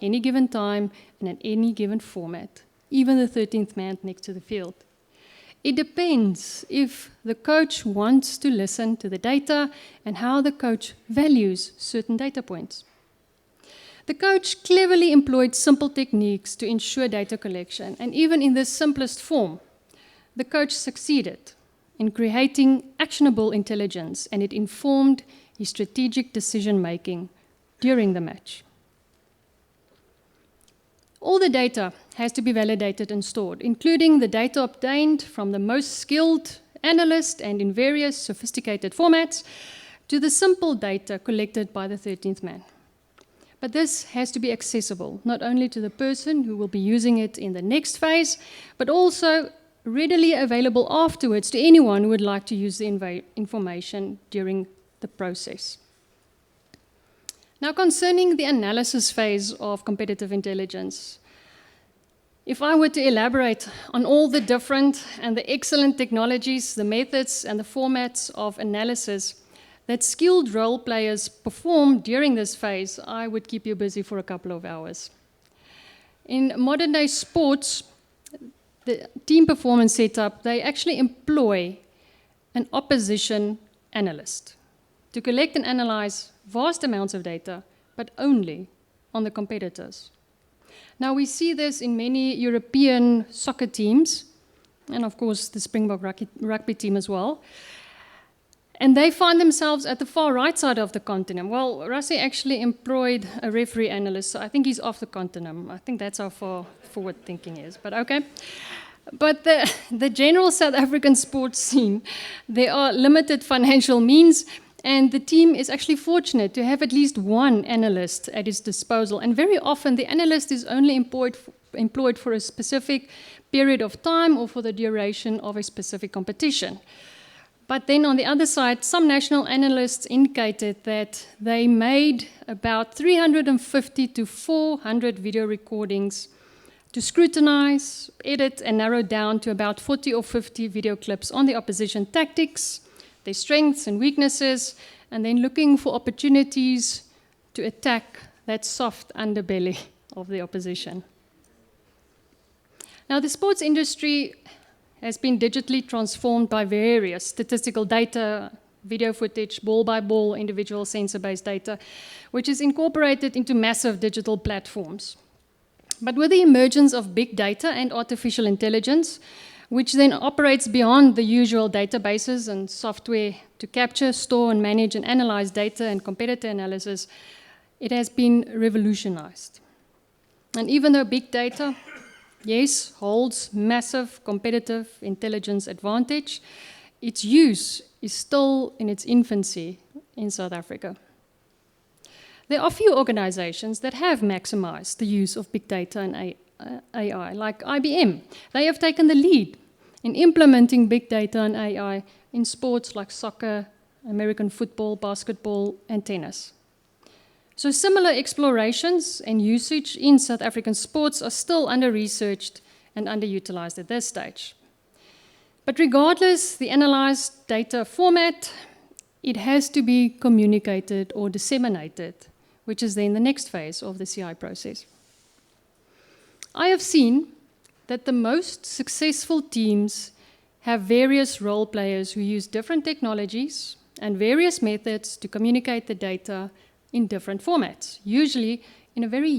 any given time, and in any given format, even the 13th man next to the field. It depends if the coach wants to listen to the data and how the coach values certain data points. The coach cleverly employed simple techniques to ensure data collection, and even in the simplest form, the coach succeeded in creating actionable intelligence, and it informed his strategic decision-making during the match. All the data has to be validated and stored, including the data obtained from the most skilled analyst and in various sophisticated formats, to the simple data collected by the 13th man. But this has to be accessible, not only to the person who will be using it in the next phase, but also readily available afterwards to anyone who would like to use the information during the process. Now, concerning the analysis phase of competitive intelligence, if I were to elaborate on all the different and the excellent technologies, the methods, and the formats of analysis that skilled role players perform during this phase, I would keep you busy for a couple of hours. In modern day sports, the team performance setup, they actually employ an opposition analyst to collect and analyze vast amounts of data, but only on the competitors. Now, we see this in many European soccer teams, and of course the Springbok rugby team as well. And they find themselves at the far right side of the continent. Well, Rassie actually employed a referee analyst, so I think he's off the continent. I think that's how far forward thinking is, but okay. But the general South African sports scene, there are limited financial means, and the team is actually fortunate to have at least one analyst at its disposal. And very often the analyst is only employed for a specific period of time or for the duration of a specific competition. But then on the other side, some national analysts indicated that they made about 350 to 400 video recordings to scrutinize, edit, and narrow down to about 40 or 50 video clips on the opposition tactics, their strengths and weaknesses, and then looking for opportunities to attack that soft underbelly of the opposition. Now, the sports industry has been digitally transformed by various statistical data, video footage, ball-by-ball, individual sensor-based data, which is incorporated into massive digital platforms. But with the emergence of big data and artificial intelligence, which then operates beyond the usual databases and software to capture, store, and manage and analyze data and competitor analysis, it has been revolutionized. And even though big data, yes, holds massive competitive intelligence advantage, its use is still in its infancy in South Africa. There are few organizations that have maximized the use of big data and AI, like IBM. They have taken the lead in implementing big data and AI in sports like soccer, American football, basketball, and tennis. So similar explorations and usage in South African sports are still under-researched and underutilized at this stage. But regardless the analyzed data format, it has to be communicated or disseminated, which is then the next phase of the CI process. I have seen that the most successful teams have various role players who use different technologies and various methods to communicate the data in different formats, usually in a very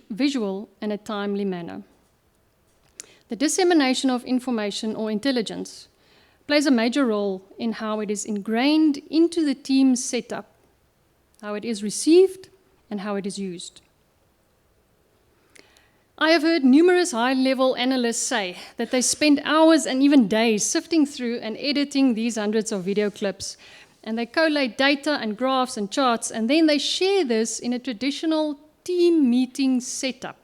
visual and a timely manner. The dissemination of information or intelligence plays a major role in how it is ingrained into the team's setup, how it is received, and how it is used. I have heard numerous high-level analysts say that they spend hours and even days sifting through and editing these hundreds of video clips, and they collate data and graphs and charts, and then they share this in a traditional team meeting setup,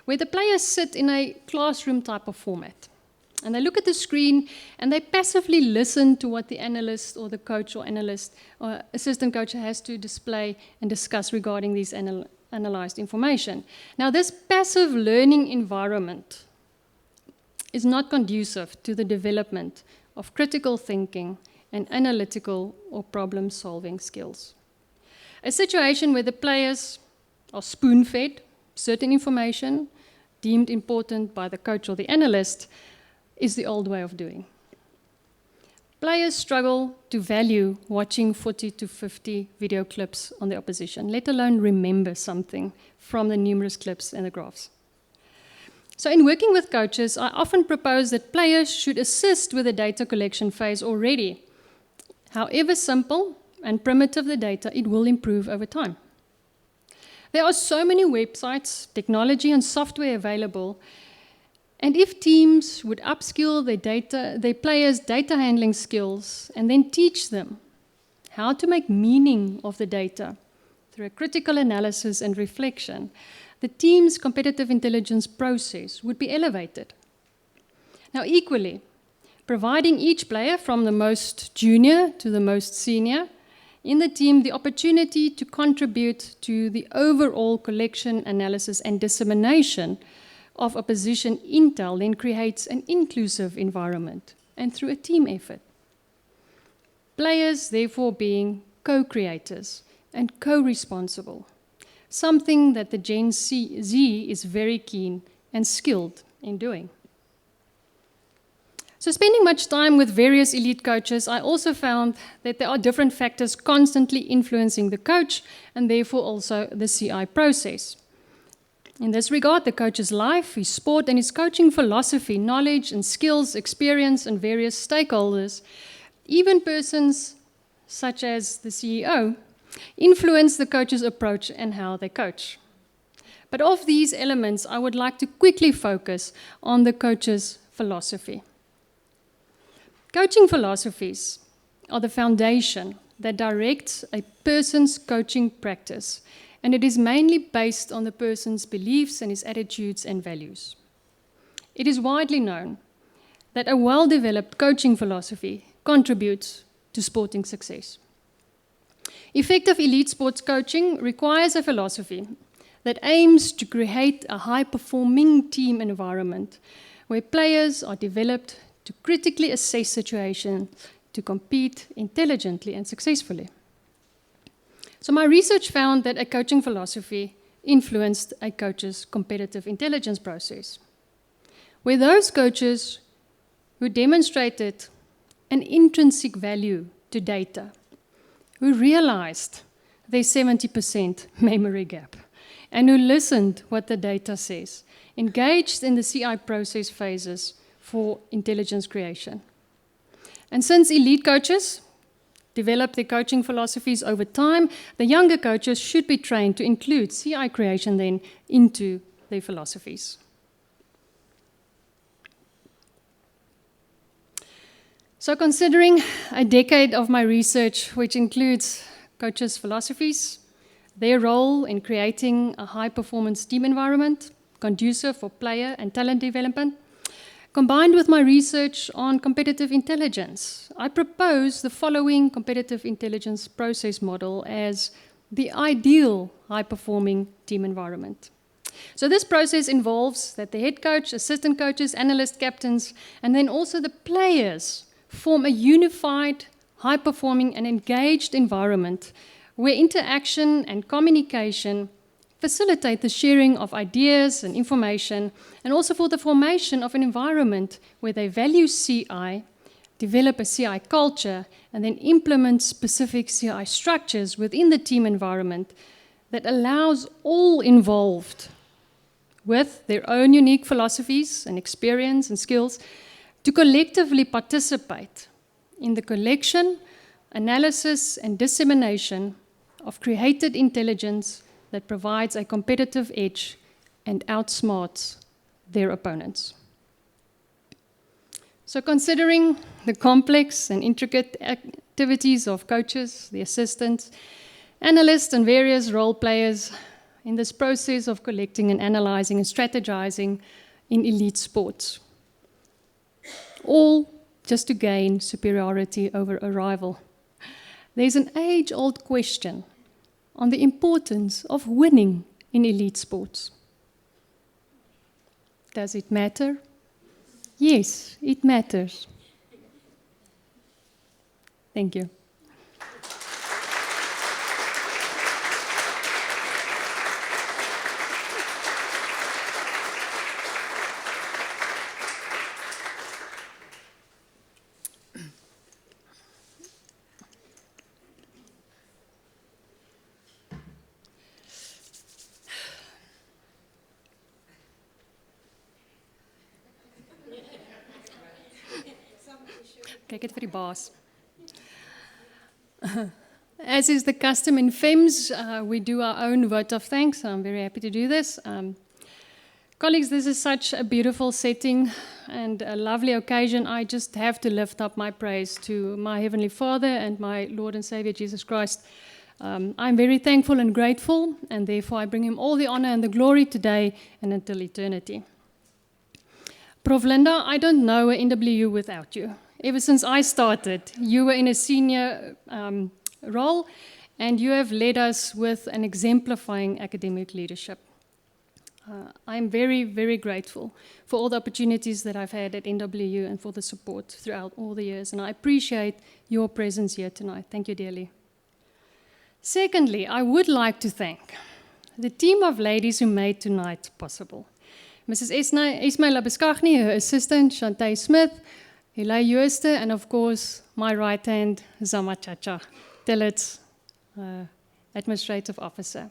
where the players sit in a classroom type of format. And they look at the screen and they passively listen to what the analyst or the coach or analyst or assistant coach has to display and discuss regarding these analyzed information. Now, this passive learning environment is not conducive to the development of critical thinking and analytical or problem-solving skills. A situation where the players are spoon-fed certain information deemed important by the coach or the analyst is the old way of doing. Players struggle to value watching 40 to 50 video clips on the opposition, let alone remember something from the numerous clips and the graphs. So in working with coaches, I often propose that players should assist with the data collection phase already. However simple and primitive the data, it will improve over time. There are so many websites, technology, and software available. And if teams would upskill their players' data handling skills and then teach them how to make meaning of the data through a critical analysis and reflection, the team's competitive intelligence process would be elevated. Now, equally, providing each player from the most junior to the most senior in the team the opportunity to contribute to the overall collection, analysis, and dissemination of opposition intel then creates an inclusive environment and through a team effort. Players, therefore, being co-creators and co-responsible, something that the Gen Z is very keen and skilled in doing. So spending much time with various elite coaches, I also found that there are different factors constantly influencing the coach and therefore also the CI process. In this regard, the coach's life, his sport, and his coaching philosophy, knowledge and skills, experience, and various stakeholders, even persons such as the CEO, influence the coach's approach and how they coach. But of these elements, I would like to quickly focus on the coach's philosophy. Coaching philosophies are the foundation that directs a person's coaching practice, and it is mainly based on the person's beliefs and his attitudes and values. It is widely known that a well-developed coaching philosophy contributes to sporting success. Effective elite sports coaching requires a philosophy that aims to create a high-performing team environment where players are developed to critically assess situations, to compete intelligently and successfully. So my research found that a coaching philosophy influenced a coach's competitive intelligence process, where those coaches who demonstrated an intrinsic value to data, who realized their 70% memory gap, and who listened what the data says, engaged in the CI process phases for intelligence creation. And since elite coaches develop their coaching philosophies over time, the younger coaches should be trained to include CI creation then into their philosophies. So considering a decade of my research, which includes coaches' philosophies, their role in creating a high-performance team environment, conducive for player and talent development, combined with my research on competitive intelligence, I propose the following competitive intelligence process model as the ideal high-performing team environment. So this process involves that the head coach, assistant coaches, analysts, captains, and then also the players form a unified, high-performing and engaged environment where interaction and communication facilitate the sharing of ideas and information, and also for the formation of an environment where they value CI, develop a CI culture, and then implement specific CI structures within the team environment that allows all involved with their own unique philosophies and experience and skills to collectively participate in the collection, analysis, and dissemination of created intelligence that provides a competitive edge and outsmarts their opponents. So considering the complex and intricate activities of coaches, the assistants, analysts, and various role players in this process of collecting and analyzing and strategizing in elite sports, all just to gain superiority over a rival. There's an age-old question on the importance of winning in elite sports. Does it matter? Yes, it matters. Thank you. Kyk dit vir die baas. As is the custom in FEMS, we do our own vote of thanks. I'm very happy to do this. Colleagues, this is such a beautiful setting and a lovely occasion. I just have to lift up my praise to my Heavenly Father and my Lord and Savior Jesus Christ. I'm very thankful and grateful, and therefore I bring Him all the honor and the glory today and until eternity. Prof Linda, I don't know a NWU without you. Ever since I started, you were in a senior role, and you have led us with an exemplifying academic leadership. I'm very, very grateful for all the opportunities that I've had at NWU and for the support throughout all the years, and I appreciate your presence here tonight. Thank you dearly. Secondly, I would like to thank the team of ladies who made tonight possible. Mrs. Ismaila Beskagni, her assistant, Shantae Smith, Eli Jooste, and of course, my right hand, Zama Chacha, Tillet's administrative officer.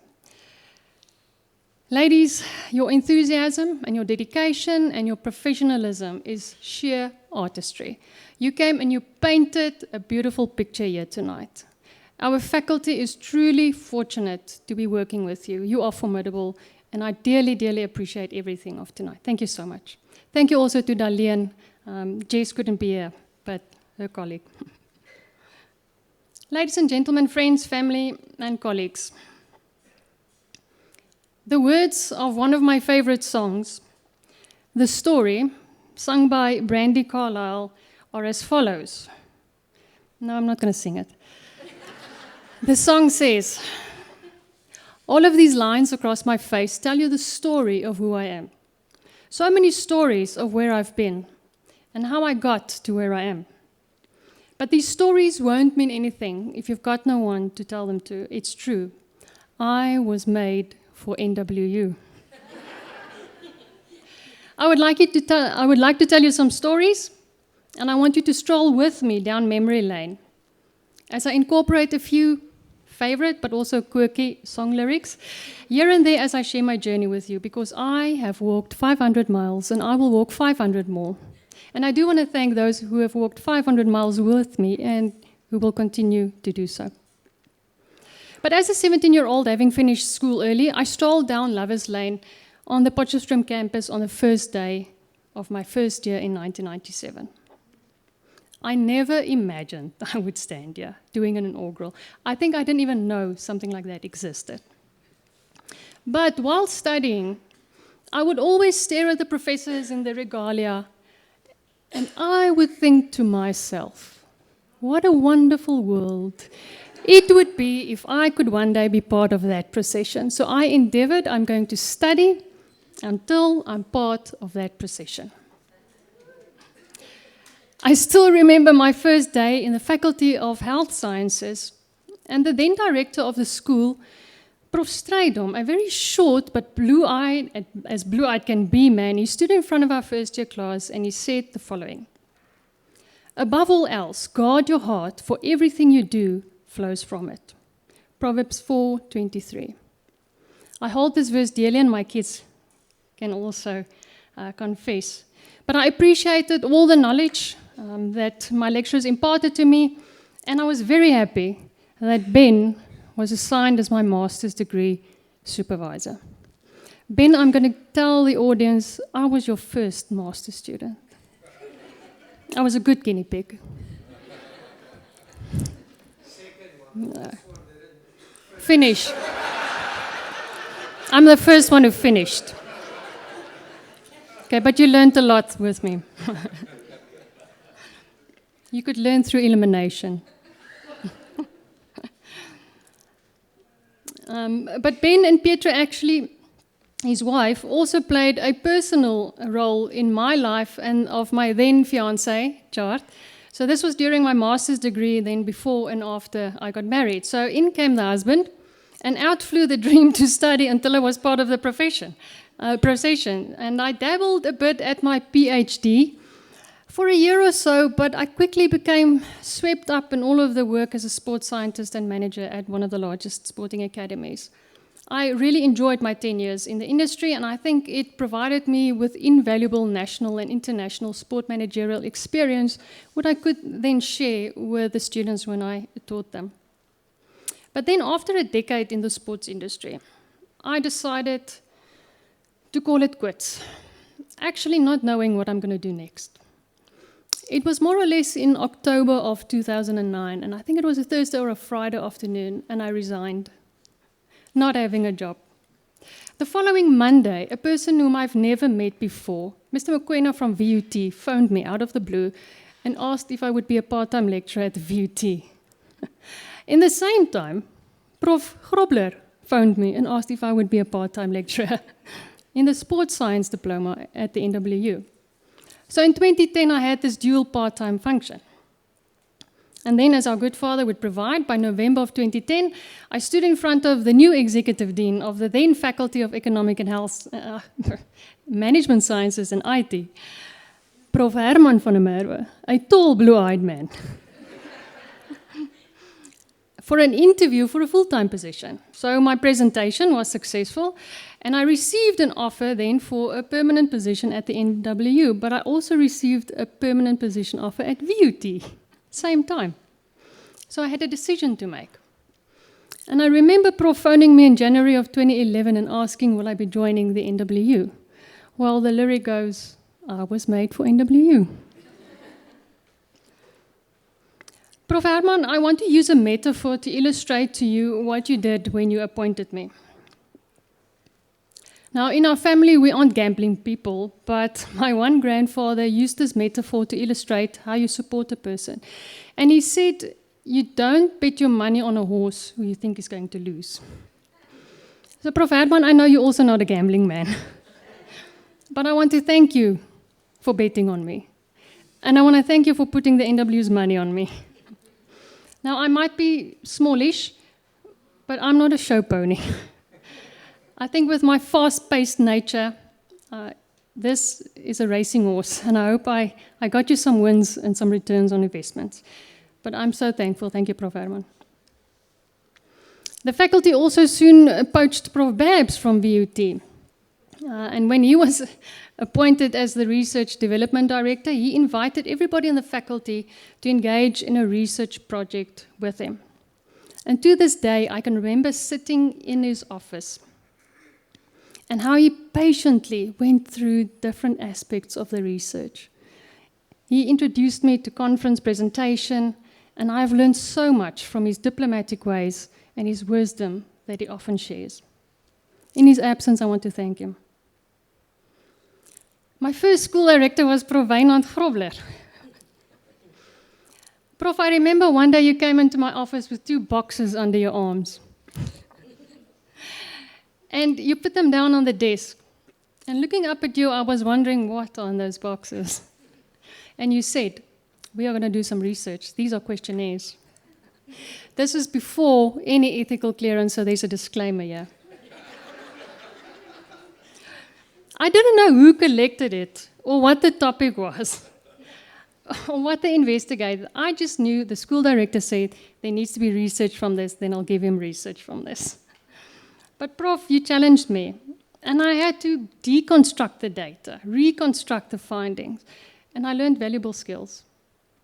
Ladies, your enthusiasm and your dedication and your professionalism is sheer artistry. You came and you painted a beautiful picture here tonight. Our faculty is truly fortunate to be working with you. You are formidable, and I dearly, dearly appreciate everything of tonight. Thank you so much. Thank you also to Darlene. Jess couldn't be here, but her colleague. Ladies and gentlemen, friends, family, and colleagues, the words of one of my favorite songs, The Story, sung by Brandy Carlile, are as follows. No, I'm not going to sing it. The song says, All of these lines across my face tell you the story of who I am. So many stories of where I've been and how I got to where I am. But these stories won't mean anything if you've got no one to tell them to. It's true. I was made for NWU. I would like to tell you some stories, and I want you to stroll with me down memory lane as I incorporate a few favorite but also quirky song lyrics here and there as I share my journey with you, because I have walked 500 miles and I will walk 500 more. And I do want to thank those who have walked 500 miles with me and who will continue to do so. But as a 17-year-old, having finished school early, I strolled down Lovers Lane on the Potchefstroom campus on the first day of my first year in 1997. I never imagined I would stand here doing an inaugural. I think I didn't even know something like that existed. But while studying, I would always stare at the professors in the regalia, and I would think to myself, what a wonderful world it would be if I could one day be part of that procession. So I endeavored, I'm going to study until I'm part of that procession. I still remember my first day in the Faculty of Health Sciences, and the then director of the school, Prof Strydom, a very short but blue-eyed, as blue-eyed can be man, he stood in front of our first year class and he said the following: "Above all else, guard your heart, for everything you do flows from it." Proverbs 4:23. I hold this verse dearly, and my kids can also confess. But I appreciated all the knowledge that my lecturers imparted to me, and I was very happy that Ben was assigned as my master's degree supervisor. Ben, I'm going to tell the audience, I was your first master's student. I was a good guinea pig. No. Finish. I'm the first one who finished. Okay, but you learned a lot with me. You could learn through elimination. But Ben and Petra, actually, his wife, also played a personal role in my life and of my then fiancé, Chart. So this was during my master's degree, then before and after I got married. So in came the husband, and out flew the dream to study until I was part of the procession. And I dabbled a bit at my PhD for a year or so, but I quickly became swept up in all of the work as a sports scientist and manager at one of the largest sporting academies. I really enjoyed my 10 years in the industry, and I think it provided me with invaluable national and international sport managerial experience, which I could then share with the students when I taught them. But then after a decade in the sports industry, I decided to call it quits, actually not knowing what I'm going to do next. It was more or less in October of 2009, and I think it was a Thursday or a Friday afternoon, and I resigned, not having a job. The following Monday, a person whom I've never met before, Mr. Mokoena from VUT, phoned me out of the blue and asked if I would be a part-time lecturer at the VUT. In the same time, Prof Grobler phoned me and asked if I would be a part-time lecturer in the sports science diploma at the NWU. So in 2010, I had this dual part-time function. And then, as our good father would provide, by November of 2010, I stood in front of the new executive dean of the then Faculty of Economic and Health, Management Sciences and IT, Prof Herman van der Merwe, a tall, blue-eyed man, for an interview for a full-time position. So my presentation was successful, and I received an offer then for a permanent position at the NWU, but I also received a permanent position offer at VUT, same time. So I had a decision to make. And I remember Prof phoning me in January of 2011 and asking, will I be joining the NWU? Well, the lyric goes, I was made for NWU. Prof Herman, I want to use a metaphor to illustrate to you what you did when you appointed me. Now, in our family, we aren't gambling people, but my one grandfather used this metaphor to illustrate how you support a person. And he said, you don't bet your money on a horse who you think is going to lose. So, Prof Herman, I know you're also not a gambling man. But I want to thank you for betting on me. And I want to thank you for putting the NW's money on me. Now, I might be smallish, but I'm not a show pony. I think with my fast-paced nature, this is a racing horse, and I hope I got you some wins and some returns on investments. But I'm so thankful. Thank you, Prof Herman. The faculty also soon poached Prof Babs from VUT. And when he was appointed as the Research Development Director, he invited everybody in the faculty to engage in a research project with him. And to this day, I can remember sitting in his office and how he patiently went through different aspects of the research. He introduced me to conference presentation, and I've learned so much from his diplomatic ways and his wisdom that he often shares. In his absence, I want to thank him. My first school director was Prof Wynand Grobler. Prof, I remember one day you came into my office with 2 boxes under your arms. And you put them down on the desk. And looking up at you, I was wondering what are in those boxes. And you said, we are going to do some research. These are questionnaires. This is before any ethical clearance, so there's a disclaimer here. I didn't know who collected it, or what the topic was, or what they investigated. I just knew the school director said there needs to be research from this, then I'll give him research from this. But Prof, you challenged me, and I had to deconstruct the data, reconstruct the findings, and I learned valuable skills.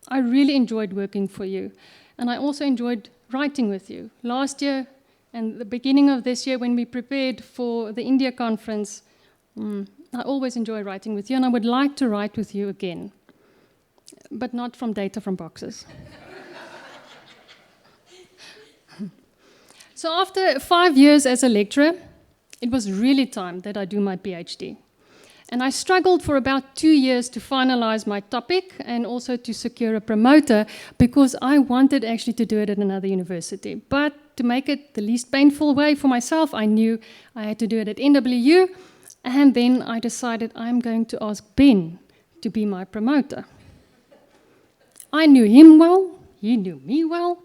I really enjoyed working for you, and I also enjoyed writing with you. Last year and the beginning of this year, when we prepared for the India conference, I always enjoy writing with you, and I would like to write with you again, but not from data from boxes. So after 5 years as a lecturer, it was really time that I do my PhD. And I struggled for about 2 years to finalize my topic and also to secure a promoter, because I wanted actually to do it at another university. But to make it the least painful way for myself, I knew I had to do it at NWU. And then I decided I'm going to ask Ben to be my promoter. I knew him well, he knew me well.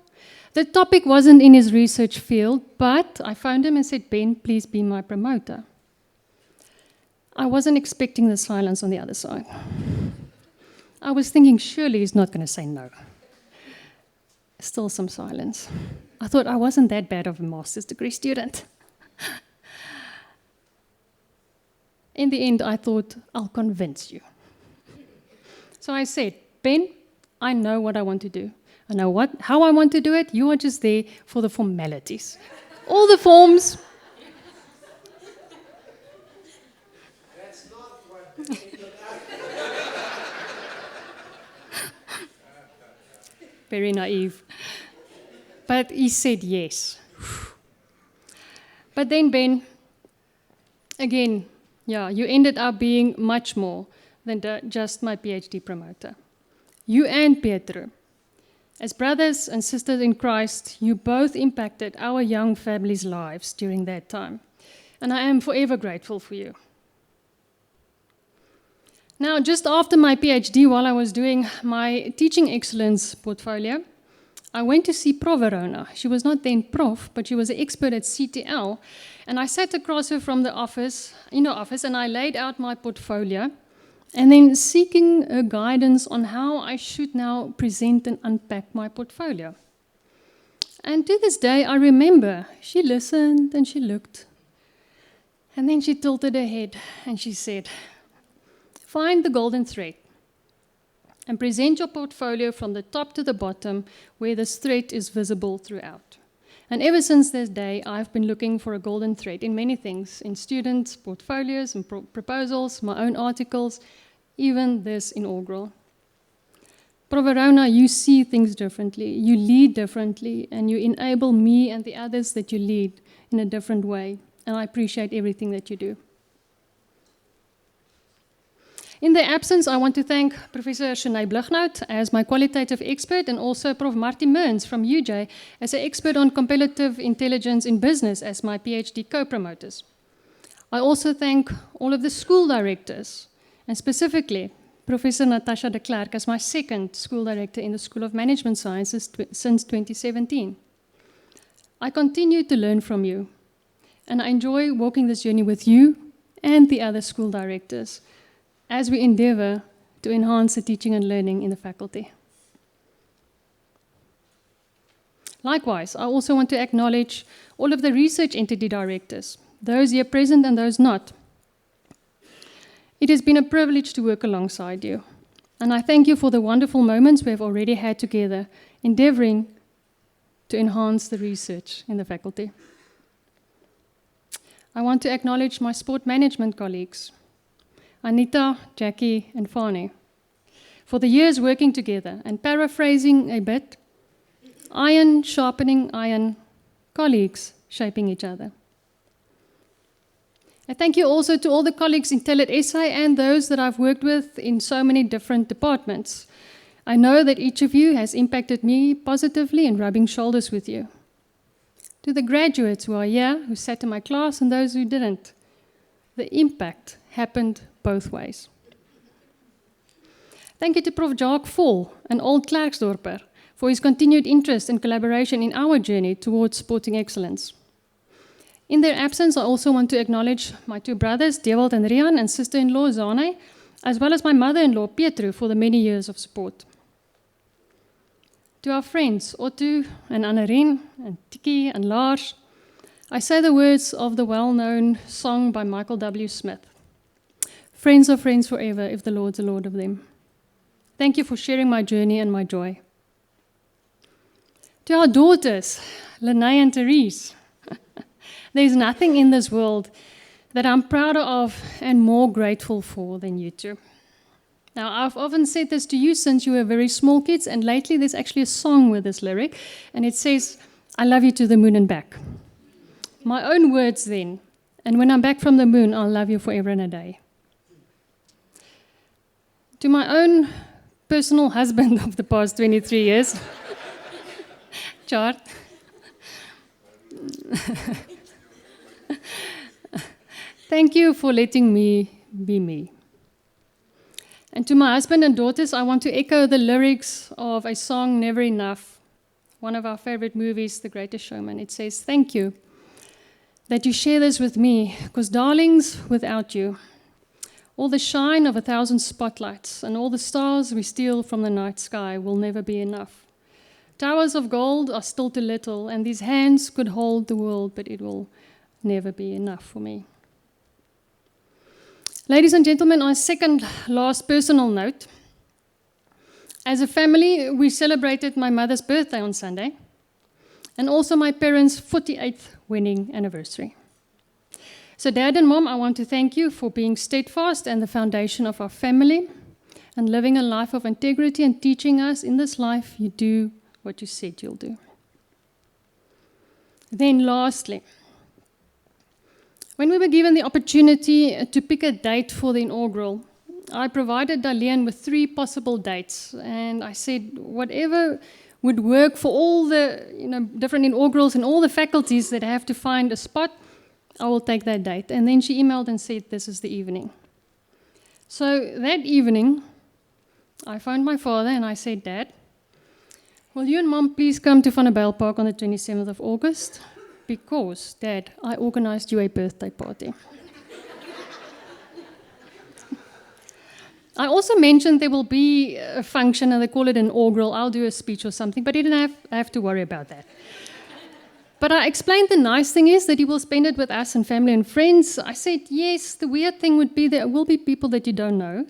The topic wasn't in his research field, but I phoned him and said, Ben, please be my promoter. I wasn't expecting the silence on the other side. I was thinking, surely he's not going to say no. Still some silence. I thought I wasn't that bad of a master's degree student. In the end, I thought, I'll convince you. So I said, Ben, I know what I want to do. I know how I want to do it. You are just there for the formalities. All the forms. That's not what Very naive. But he said yes. But then, Ben, again, you ended up being much more than just my PhD promoter. You and Pietro, as brothers and sisters in Christ, you both impacted our young families' lives during that time. And I am forever grateful for you. Now, just after my PhD, while I was doing my teaching excellence portfolio, I went to see Prof Verona. She was not then prof, but she was an expert at CTL. And I sat across her from the office, in her office, and I laid out my portfolio, and then seeking her guidance on how I should now present and unpack my portfolio. And to this day, I remember she listened and she looked, and then she tilted her head and she said, find the golden thread and present your portfolio from the top to the bottom where this thread is visible throughout. And ever since this day, I've been looking for a golden thread in many things, in students' portfolios and proposals, my own articles, even this inaugural. Prof Verona, you see things differently, you lead differently, and you enable me and the others that you lead in a different way. And I appreciate everything that you do. In their absence, I want to thank Professor Sinead Blignout as my qualitative expert and also Prof Marty Mearns from UJ as an expert on competitive intelligence in business as my PhD co-promoters. I also thank all of the school directors, and specifically Professor Natasha de Klerk as my second school director in the School of Management Sciences since 2017. I continue to learn from you, and I enjoy walking this journey with you and the other school directors as we endeavor to enhance the teaching and learning in the faculty. Likewise, I also want to acknowledge all of the research entity directors, those here present and those not. It has been a privilege to work alongside you, and I thank you for the wonderful moments we have already had together, endeavoring to enhance the research in the faculty. I want to acknowledge my sport management colleagues, Anita, Jackie, and Fani, for the years working together, and paraphrasing a bit, iron sharpening iron, colleagues shaping each other. I thank you also to all the colleagues in Telet SA and those that I've worked with in so many different departments. I know that each of you has impacted me positively in rubbing shoulders with you. To the graduates who are here, who sat in my class, and those who didn't, the impact happened both ways. Thank you to Prof Jacques Vol, an old Klerksdorper, for his continued interest and collaboration in our journey towards sporting excellence. In their absence, I also want to acknowledge my two brothers, Dewald and Rian, and sister-in-law, Zane, as well as my mother-in-law, Pietru, for the many years of support. To our friends, Otto and Annarien, and Tiki and Lars, I say the words of the well-known song by Michael W. Smith. Friends are friends forever if the Lord's the Lord of them. Thank you for sharing my journey and my joy. To our daughters, Lene and Therese, there's nothing in this world that I'm prouder of and more grateful for than you two. Now, I've often said this to you since you were very small kids, and lately there's actually a song with this lyric, and it says, I love you to the moon and back. My own words then, and when I'm back from the moon, I'll love you forever and a day. To my own personal husband of the past 23 years, Chart, thank you for letting me be me. And to my husband and daughters, I want to echo the lyrics of a song, Never Enough, one of our favorite movies, The Greatest Showman. It says, thank you that you share this with me, because darlings, without you, all the shine of 1,000 spotlights and all the stars we steal from the night sky will never be enough. Towers of gold are still too little, and these hands could hold the world, but it will never be enough for me. Ladies and gentlemen, on a second last personal note, as a family, we celebrated my mother's birthday on Sunday, and also my parents' 48th wedding anniversary. So Dad and Mom, I want to thank you for being steadfast and the foundation of our family, and living a life of integrity and teaching us in this life you do what you said you'll do. Then lastly, when we were given the opportunity to pick a date for the inaugural, I provided Darlene with 3 possible dates, and I said whatever would work for all the different inaugurals and all the faculties that have to find a spot, I will take that date. And then she emailed and said this is the evening. So that evening, I phoned my father and I said, Dad, will you and Mom please come to Van der Bijl Park on the 27th of August? Because, Dad, I organized you a birthday party. I also mentioned there will be a function, and they call it an inaugural. I'll do a speech or something, but he didn't have to worry about that. But I explained the nice thing is that he will spend it with us and family and friends. I said, yes, the weird thing would be there will be people that you don't know,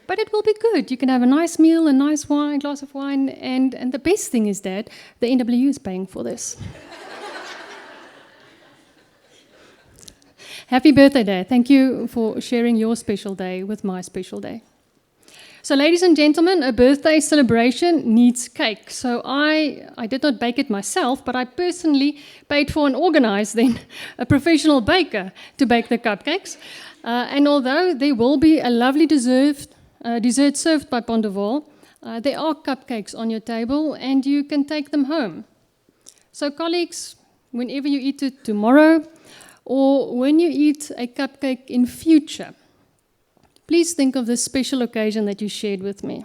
but it will be good. You can have a nice meal, a nice wine, glass of wine, and the best thing is, Dad, the NWU is paying for this. Happy birthday, Dad. Thank you for sharing your special day with my special day. So, ladies and gentlemen, a birthday celebration needs cake. So I did not bake it myself, but I personally paid for and organized then a professional baker to bake the cupcakes. And although there will be a lovely dessert served by Pondeval, there are cupcakes on your table and you can take them home. So colleagues, whenever you eat it tomorrow or when you eat a cupcake in future, please think of this special occasion that you shared with me.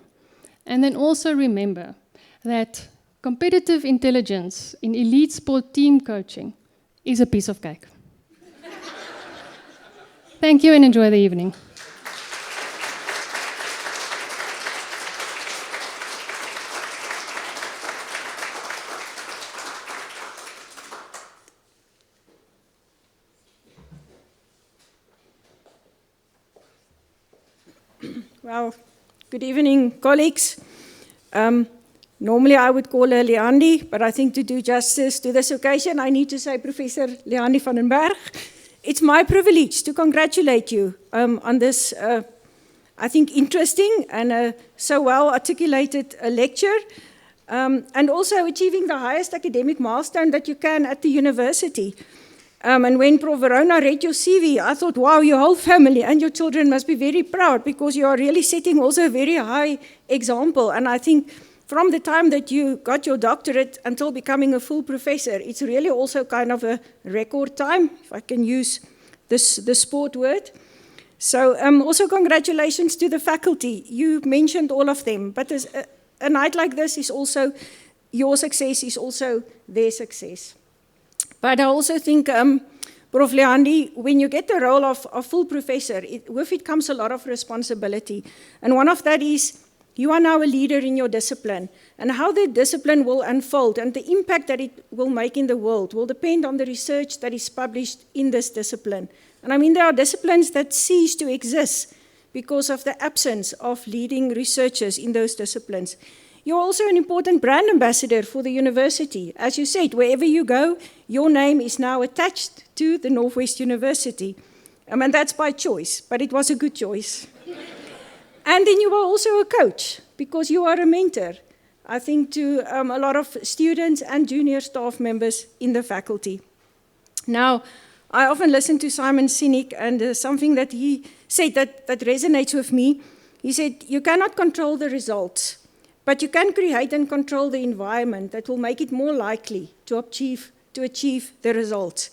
And then also remember that competitive intelligence in elite sport team coaching is a piece of cake. Thank you and enjoy the evening. Well, good evening, colleagues. Normally I would call her Liandi, but I think to do justice to this occasion, I need to say Professor Liandi van den Berg. It's my privilege to congratulate you on this, I think, interesting and so well articulated lecture, and also achieving the highest academic milestone that you can at the university. And when Prof Verona read your CV, I thought, wow, your whole family and your children must be very proud because you are really setting also a very high example. And I think from the time that you got your doctorate until becoming a full professor, it's really also kind of a record time, if I can use the sport word. So also congratulations to the faculty. You mentioned all of them, but a night like this is also, your success is also their success. But I also think, Prof Liandi, when you get the role of full professor, with it comes a lot of responsibility. And one of that is, you are now a leader in your discipline. And how the discipline will unfold and the impact that it will make in the world will depend on the research that is published in this discipline. And I mean, there are disciplines that cease to exist because of the absence of leading researchers in those disciplines. You're also an important brand ambassador for the university. As you said, wherever you go, your name is now attached to the Northwest University. And that's by choice, but it was a good choice. And then you are also a coach, because you are a mentor, I think, to a lot of students and junior staff members in the faculty. Now, I often listen to Simon Sinek, and something that he said that resonates with me. He said, you cannot control the results, but you can create and control the environment that will make it more likely to achieve the results.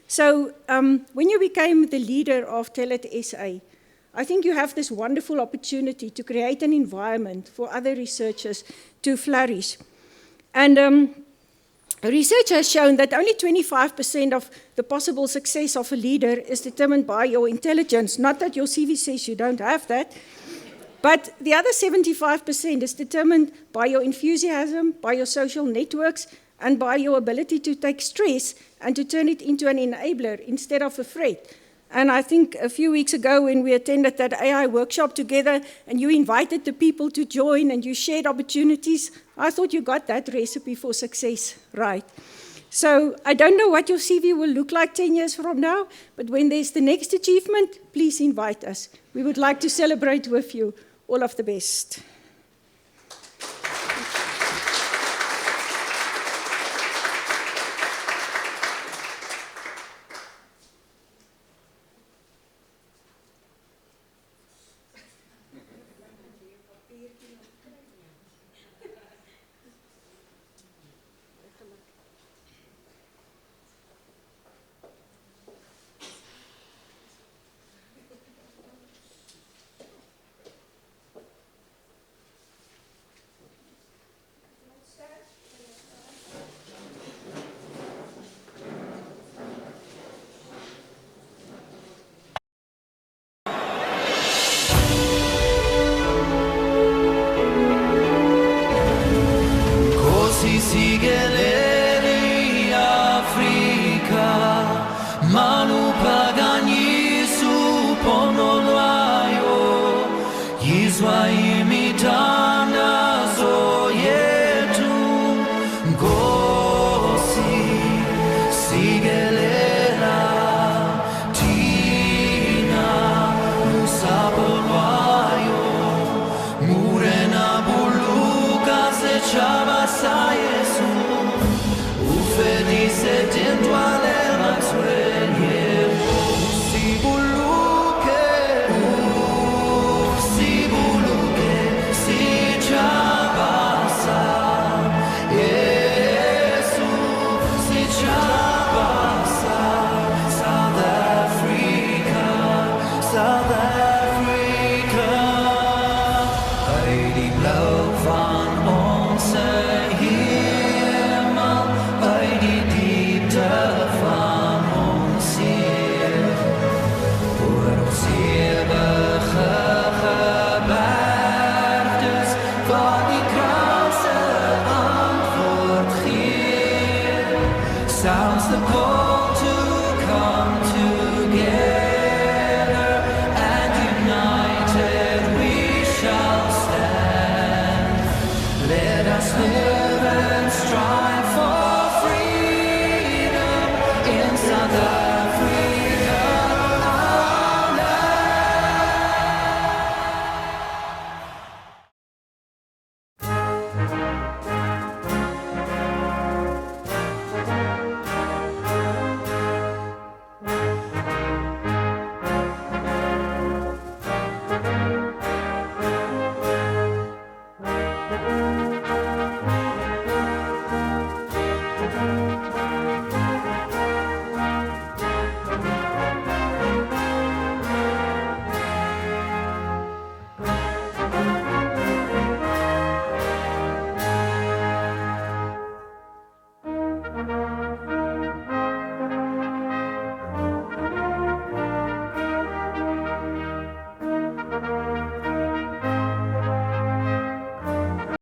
So when you became the leader of TELIT SA, I think you have this wonderful opportunity to create an environment for other researchers to flourish. And research has shown that only 25% of the possible success of a leader is determined by your intelligence. Not that your CV says you don't have that, but the other 75% is determined by your enthusiasm, by your social networks, and by your ability to take stress and to turn it into an enabler instead of a threat. And I think a few weeks ago when we attended that AI workshop together and you invited the people to join and you shared opportunities, I thought you got that recipe for success right. So I don't know what your CV will look like 10 years from now, but when there's the next achievement, please invite us. We would like to celebrate with you. All of the best. Sada